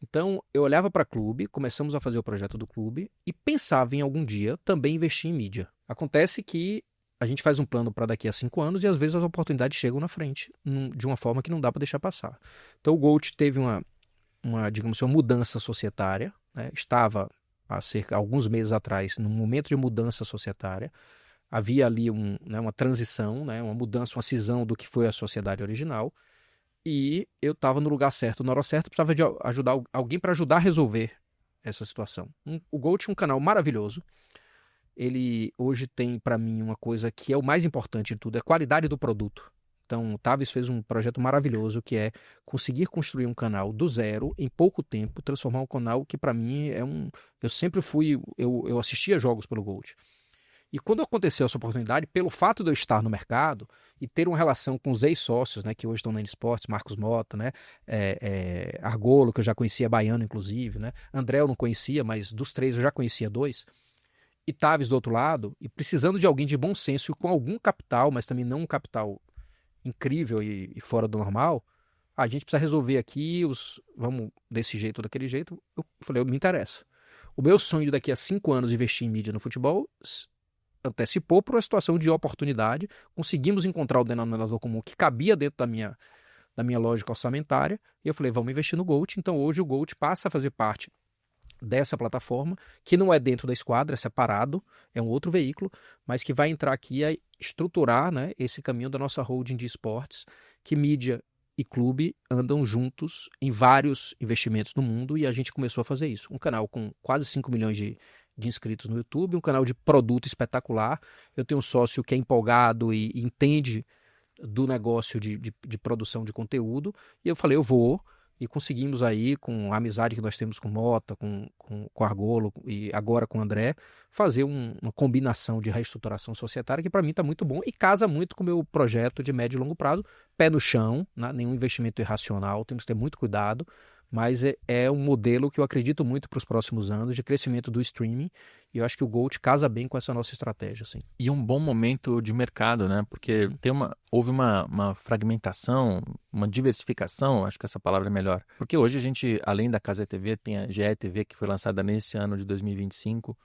Speaker 2: Então eu olhava para clube, começamos a fazer o projeto do clube e pensava em algum dia também investir em mídia. Acontece que a gente faz um plano para daqui a 5 anos e às vezes as oportunidades chegam na frente de uma forma que não dá para deixar passar. Então o GOAT teve digamos assim, uma mudança societária, né? Estava alguns meses atrás num momento de mudança societária. Havia ali uma transição, né? Uma mudança, uma cisão do que foi a sociedade original. E eu estava no lugar certo, na hora certa, precisava de alguém para ajudar a resolver essa situação. O GOAT é um canal maravilhoso. Ele hoje tem para mim uma coisa que é o mais importante de tudo, é a qualidade do produto. Então, o Tavis fez um projeto maravilhoso que é conseguir construir um canal do zero, em pouco tempo, transformar um canal que para mim eu sempre fui, eu assistia jogos pelo GOAT. E quando aconteceu essa oportunidade, pelo fato de eu estar no mercado e ter uma relação com os ex-sócios, né, que hoje estão na N-Sports, Marcos Mota, né, Argolo, que eu já conhecia, baiano inclusive, né, André eu não conhecia, mas dos 3 eu já conhecia 2, e Tavis do outro lado, e precisando de alguém de bom senso e com algum capital, mas também não um capital incrível e fora do normal, a gente precisa resolver aqui, vamos desse jeito ou daquele jeito. Eu falei, me interessa. O meu sonho de daqui a 5 anos investir em mídia no futebol antecipou para uma situação de oportunidade, conseguimos encontrar o denominador comum que cabia dentro da minha lógica orçamentária, e eu falei, vamos investir no GOAT. Então hoje o GOAT passa a fazer parte dessa plataforma, que não é dentro da Esquadra, é separado, é um outro veículo, mas que vai entrar aqui a estruturar, né, esse caminho da nossa holding de esportes, que mídia e clube andam juntos em vários investimentos no mundo, e a gente começou a fazer isso. Um canal com quase 5 milhões de inscritos no YouTube, um canal de produto espetacular. Eu tenho um sócio que é empolgado e entende do negócio de produção de conteúdo, e eu falei, eu vou. E conseguimos aí, com a amizade que nós temos com Mota, com Argolo e agora com o André, fazer uma combinação de reestruturação societária que para mim está muito bom e casa muito com o meu projeto de médio e longo prazo. Pé no chão, né? Nenhum investimento irracional, temos que ter muito cuidado, mas é um modelo que eu acredito muito para os próximos anos de crescimento do streaming, e eu acho que o GOAT casa bem com essa nossa estratégia. Assim.
Speaker 1: E um bom momento de mercado, né? Porque houve uma fragmentação, uma diversificação, acho que essa palavra é melhor. Porque hoje a gente, além da Cazé TV, tem a GE TV, que foi lançada nesse ano de 2025,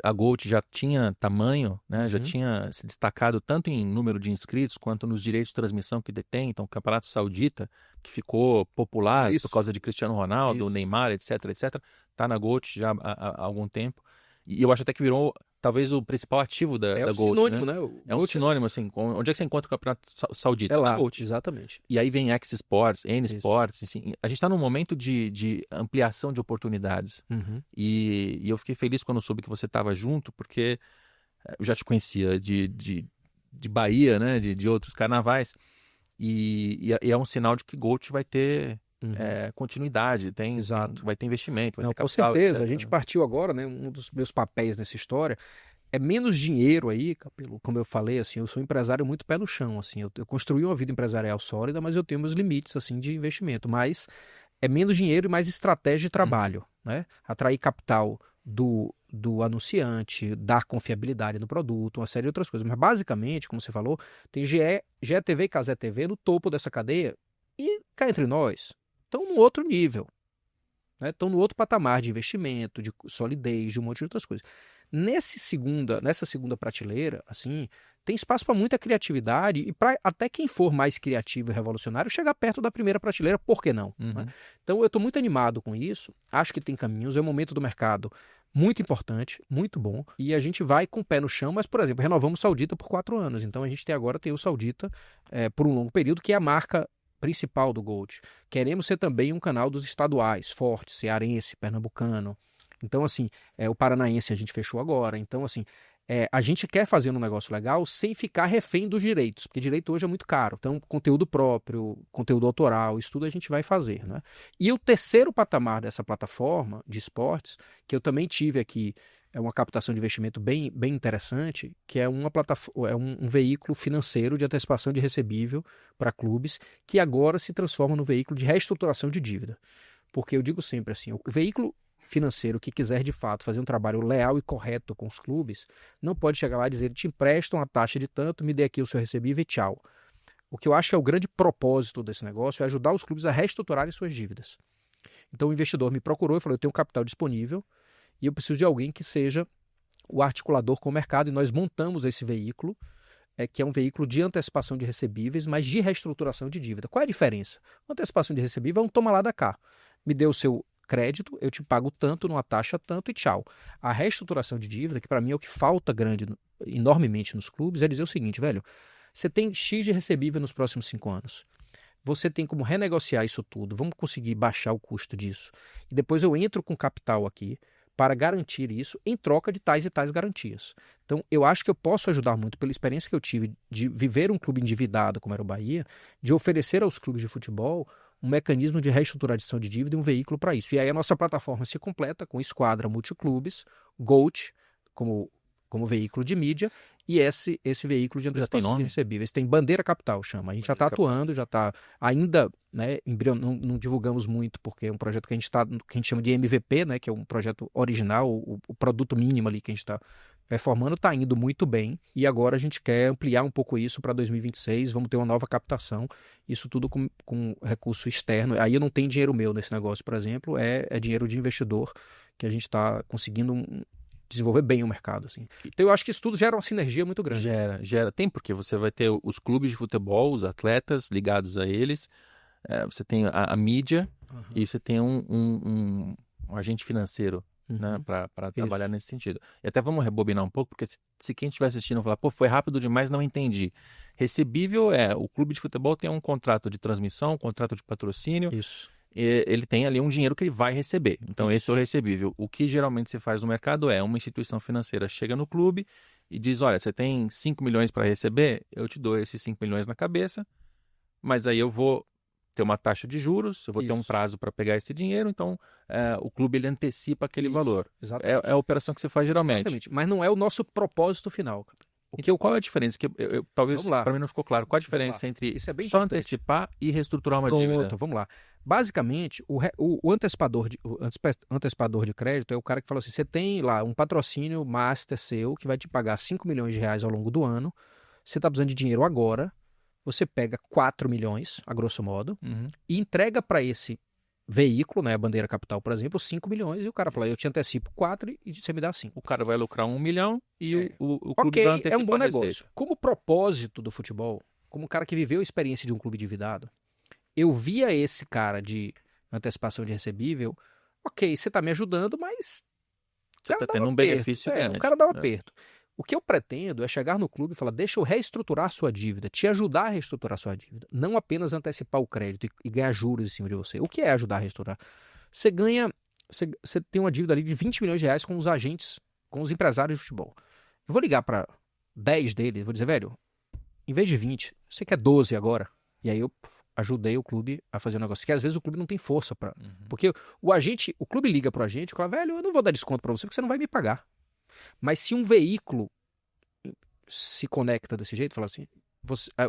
Speaker 1: a GOAT já tinha tamanho, né? Já tinha se destacado tanto em número de inscritos quanto nos direitos de transmissão que detém. Então, o Campeonato Saudita, que ficou popular por causa de Cristiano Ronaldo, Neymar, etc, está na GOAT já há algum tempo. E eu acho até que virou talvez o principal ativo da GOAT.
Speaker 2: Sinônimo, né?
Speaker 1: É um sinônimo, assim. Onde é que você encontra o Campeonato Saudita?
Speaker 2: É lá, exatamente.
Speaker 1: E aí vem X Sports, N Sports, assim. A gente está num momento de ampliação de oportunidades. E eu fiquei feliz quando soube que você estava junto, porque eu já te conhecia de Bahia, né? De outros carnavais. E é um sinal de que GOAT vai ter continuidade, vai ter investimento, vai ter capital,
Speaker 2: com certeza,
Speaker 1: etc.
Speaker 2: A gente partiu agora, né? Um dos meus papéis nessa história é menos dinheiro aí, Capelo, como eu falei, assim, eu sou um empresário muito pé no chão, assim, eu construí uma vida empresarial sólida, mas eu tenho meus limites, assim, de investimento, mas é menos dinheiro e mais estratégia de trabalho, né? Atrair capital do anunciante, dar confiabilidade no produto, uma série de outras coisas, mas basicamente, como você falou, tem GETV e Cazé TV no topo dessa cadeia e cá entre nós, estão no outro nível, né? Estão no outro patamar de investimento, de solidez, de um monte de outras coisas. Nessa segunda prateleira, assim, tem espaço para muita criatividade e para até quem for mais criativo e revolucionário chegar perto da primeira prateleira, por que não? Né? Então eu estou muito animado com isso, acho que tem caminhos, é um momento do mercado muito importante, muito bom, e a gente vai com o pé no chão, mas, por exemplo, renovamos o Saudita por 4 anos, então a gente agora tem o Saudita por um longo período, que é a marca principal do GOAT. Queremos ser também um canal dos estaduais, forte, cearense, pernambucano. Então, assim, o paranaense a gente fechou agora. Então, assim, a gente quer fazer um negócio legal sem ficar refém dos direitos, porque direito hoje é muito caro. Então, conteúdo próprio, conteúdo autoral, isso tudo a gente vai fazer, né? E o terceiro patamar dessa plataforma de esportes, que eu também tive aqui, é uma captação de investimento bem interessante, que é um veículo financeiro de antecipação de recebível para clubes, que agora se transforma no veículo de reestruturação de dívida. Porque eu digo sempre assim, o veículo financeiro que quiser de fato fazer um trabalho leal e correto com os clubes, não pode chegar lá e dizer, te emprestam a taxa de tanto, me dê aqui o seu recebível e tchau. O que eu acho que é o grande propósito desse negócio é ajudar os clubes a reestruturarem suas dívidas. Então o investidor me procurou e falou, eu tenho capital disponível, e eu preciso de alguém que seja o articulador com o mercado, e nós montamos esse veículo, que é um veículo de antecipação de recebíveis, mas de reestruturação de dívida. Qual é a diferença? Antecipação de recebível é um toma lá da cá. Me dê o seu crédito, eu te pago tanto, numa taxa tanto e tchau. A reestruturação de dívida, que para mim é o que falta enormemente nos clubes, é dizer o seguinte, velho, você tem X de recebível nos próximos 5 anos. Você tem como renegociar isso tudo, vamos conseguir baixar o custo disso. E depois eu entro com capital aqui para garantir isso em troca de tais e tais garantias. Então, eu acho que eu posso ajudar muito, pela experiência que eu tive de viver um clube endividado, como era o Bahia, de oferecer aos clubes de futebol um mecanismo de reestruturação de dívida e um veículo para isso. E aí a nossa plataforma se completa com Esquadra Multiclubes, GOAT como veículo de mídia e esse veículo de antecipação de recebíveis. Tem Bandeira Capital, chama. A gente já está atuando, já está ainda, né, não divulgamos muito, porque é um projeto que a gente chama de MVP, né, que é um projeto original, o produto mínimo ali que a gente está performando, está indo muito bem, e agora a gente quer ampliar um pouco isso para 2026, vamos ter uma nova captação, isso tudo com recurso externo. Aí eu não tenho dinheiro meu nesse negócio, por exemplo, é dinheiro de investidor que a gente está conseguindo desenvolver bem o mercado, assim. Então eu acho que isso tudo gera uma sinergia muito grande.
Speaker 1: Gera. Tem, porque você vai ter os clubes de futebol, os atletas ligados a eles, você tem a mídia e você tem um agente financeiro, né, para trabalhar nesse sentido. E até vamos rebobinar um pouco, porque se quem estiver assistindo falar, pô, foi rápido demais, não entendi. Recebível o clube de futebol tem um contrato de transmissão, um contrato de patrocínio.
Speaker 2: Isso.
Speaker 1: Ele tem ali um dinheiro que ele vai receber. Então, esse é o recebível. O que geralmente se faz no mercado uma instituição financeira chega no clube e diz, olha, você tem 5 milhões para receber, eu te dou esses 5 milhões na cabeça, mas aí eu vou ter uma taxa de juros, eu vou ter um prazo para pegar esse dinheiro, então o clube ele antecipa aquele valor. É a operação que você faz geralmente.
Speaker 2: Exatamente, mas não é o nosso propósito final.
Speaker 1: Qual é a diferença? Talvez para mim não ficou claro. Qual a diferença entre só antecipar e reestruturar uma dívida?
Speaker 2: Vamos lá. Basicamente, o antecipador de crédito é o cara que fala assim, você tem lá um patrocínio master seu que vai te pagar 5 milhões de reais ao longo do ano, você está precisando de dinheiro agora, você pega 4 milhões, a grosso modo, e entrega para esse veículo, né, a Bandeira Capital, por exemplo, 5 milhões, e o cara fala, eu te antecipo 4 e você me dá 5.
Speaker 1: O cara vai lucrar 1 milhão e o clube vai antecipar
Speaker 2: é um bom negócio. Como propósito do futebol, como um cara que viveu a experiência de um clube endividado, eu via esse cara de antecipação de recebível, ok, você está me ajudando, mas
Speaker 1: você está tendo um benefício grande.
Speaker 2: O cara dá um aperto. O que eu pretendo é chegar no clube e falar, deixa eu reestruturar a sua dívida, te ajudar a reestruturar a sua dívida, não apenas antecipar o crédito e ganhar juros em cima de você. O que é ajudar a reestruturar? Você tem uma dívida ali de 20 milhões de reais com os agentes, com os empresários de futebol. Eu vou ligar para 10 deles, vou dizer, velho, em vez de 20, você quer 12 agora? E aí eu ajudei o clube a fazer um negócio que às vezes o clube não tem força para, porque o clube liga pro agente e fala, velho, eu não vou dar desconto para você porque você não vai me pagar. Mas se um veículo se conecta desse jeito, fala assim,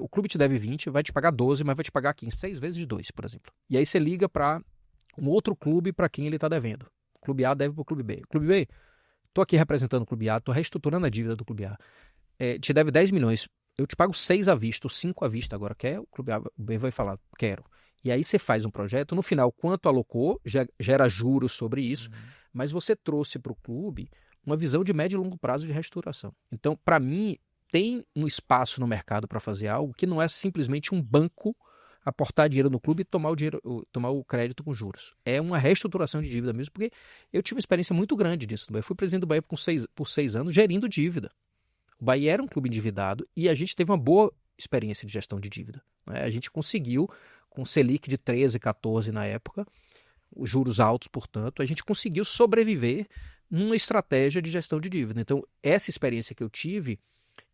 Speaker 2: o clube te deve 20, vai te pagar 12, mas vai te pagar aqui em 6 vezes de 2, por exemplo. E aí você liga para um outro clube para quem ele está devendo. O clube A deve para o clube B. O clube B, tô aqui representando o clube A, tô reestruturando a dívida do clube A. Te deve 10 milhões, eu te pago 6 à vista, ou 5 à vista agora. Quer? O clube A, o B vai falar, quero. E aí você faz um projeto, no final, quanto alocou, gera juros sobre isso, mas você trouxe para o clube uma visão de médio e longo prazo de reestruturação. Então, para mim, tem um espaço no mercado para fazer algo que não é simplesmente um banco aportar dinheiro no clube e tomar o crédito com juros. É uma reestruturação de dívida mesmo, porque eu tive uma experiência muito grande disso. Eu fui presidente do Bahia por 6 anos gerindo dívida. O Bahia era um clube endividado e a gente teve uma boa experiência de gestão de dívida. Né? A gente conseguiu, com Selic de 13, 14 na época, os juros altos, portanto, a gente conseguiu sobreviver numa estratégia de gestão de dívida. Então, essa experiência que eu tive,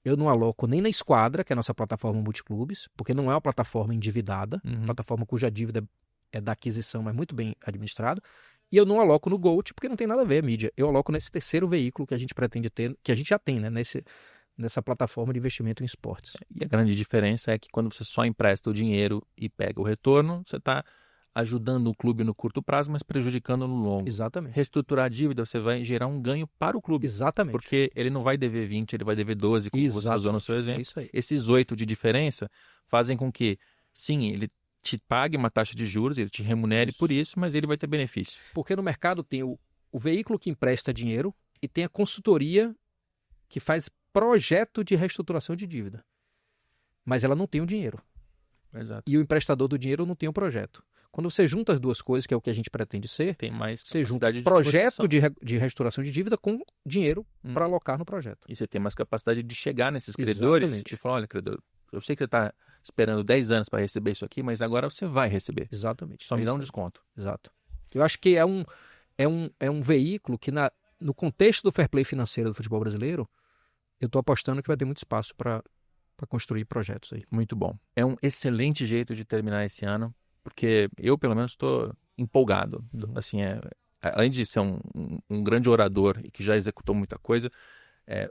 Speaker 2: eu não aloco nem na Esquadra, que é a nossa plataforma multiclubes, porque não é uma plataforma endividada, plataforma cuja dívida é da aquisição, mas muito bem administrada, e eu não aloco no GOAT, porque não tem nada a ver a mídia. Eu aloco nesse terceiro veículo que a gente pretende ter, que a gente já tem, né, nessa plataforma de investimento em esportes.
Speaker 1: E a grande diferença é que quando você só empresta o dinheiro e pega o retorno, você está ajudando o clube no curto prazo, mas prejudicando no longo.
Speaker 2: Exatamente.
Speaker 1: Reestruturar a dívida, você vai gerar um ganho para o clube.
Speaker 2: Exatamente.
Speaker 1: Porque ele não vai dever 20, ele vai dever 12, como você usou no seu exemplo.
Speaker 2: É isso aí.
Speaker 1: Esses 8 de diferença fazem com que, sim, ele te pague uma taxa de juros, ele te remunere por isso, mas ele vai ter benefício.
Speaker 2: Porque no mercado tem o veículo que empresta dinheiro e tem a consultoria que faz projeto de reestruturação de dívida, mas ela não tem o dinheiro.
Speaker 1: Exato.
Speaker 2: E o emprestador do dinheiro não tem o projeto. Quando você junta as duas coisas, que é o que a gente pretende ser,
Speaker 1: Tem mais
Speaker 2: você junta
Speaker 1: capacidade de
Speaker 2: projeto
Speaker 1: negociação.
Speaker 2: de reestruturação de dívida com dinheiro para alocar no projeto.
Speaker 1: E você tem mais capacidade de chegar nesses credores
Speaker 2: Exatamente.
Speaker 1: e falar, olha, credor, eu sei que você está esperando 10 anos para receber isso aqui, mas agora você vai receber.
Speaker 2: Exatamente.
Speaker 1: Só me dá um
Speaker 2: Isso aí.
Speaker 1: desconto.
Speaker 2: Exato. Eu acho que é um veículo que, no contexto do fair play financeiro do futebol brasileiro, eu estou apostando que vai ter muito espaço para construir projetos aí.
Speaker 1: Muito bom. É um excelente jeito de terminar esse ano, porque eu, pelo menos, estou empolgado. Assim, além de ser um grande orador e que já executou muita coisa,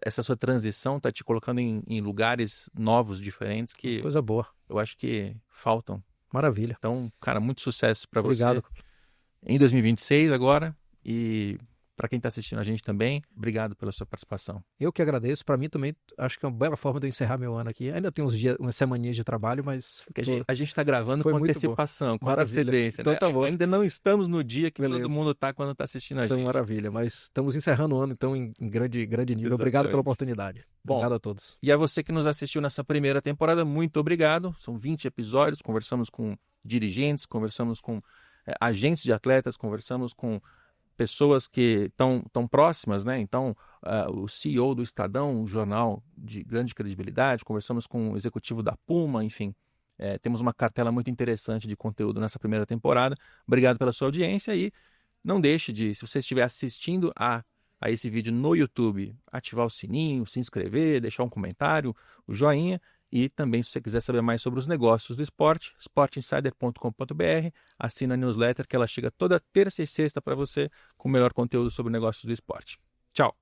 Speaker 1: essa sua transição está te colocando em lugares novos, diferentes, que
Speaker 2: Coisa boa.
Speaker 1: eu acho que faltam.
Speaker 2: Maravilha.
Speaker 1: Então, cara, muito sucesso para você.
Speaker 2: Obrigado.
Speaker 1: Em 2026 agora, e para quem está assistindo a gente também, obrigado pela sua participação.
Speaker 2: Eu que agradeço. Para mim também, acho que é uma bela forma de eu encerrar meu ano aqui. Ainda tem uns dias, umas semaninhas de trabalho, mas...
Speaker 1: Porque a gente está gravando
Speaker 2: Foi
Speaker 1: com
Speaker 2: muito
Speaker 1: antecipação, com
Speaker 2: Maravilha.
Speaker 1: antecedência.
Speaker 2: Então
Speaker 1: né?
Speaker 2: tá bom.
Speaker 1: Ainda não estamos no dia que
Speaker 2: Beleza.
Speaker 1: todo mundo está quando está assistindo a
Speaker 2: Então,
Speaker 1: gente.
Speaker 2: maravilha. Mas estamos encerrando o ano, então, em grande nível.
Speaker 1: Exatamente.
Speaker 2: Obrigado pela oportunidade.
Speaker 1: Bom,
Speaker 2: Obrigado a todos.
Speaker 1: E a você que nos assistiu nessa primeira temporada, muito obrigado. São 20 episódios, conversamos com dirigentes, conversamos com agentes de atletas, conversamos com pessoas que estão próximas, né? Então, o CEO do Estadão, um jornal de grande credibilidade, conversamos com o executivo da Puma, enfim. Temos uma cartela muito interessante de conteúdo nessa primeira temporada. Obrigado pela sua audiência e não deixe de, se você estiver assistindo a esse vídeo no YouTube, ativar o sininho, se inscrever, deixar um comentário, o joinha. E também, se você quiser saber mais sobre os negócios do esporte, sportinsider.com.br, assina a newsletter que ela chega toda terça e sexta para você com o melhor conteúdo sobre negócios do esporte. Tchau!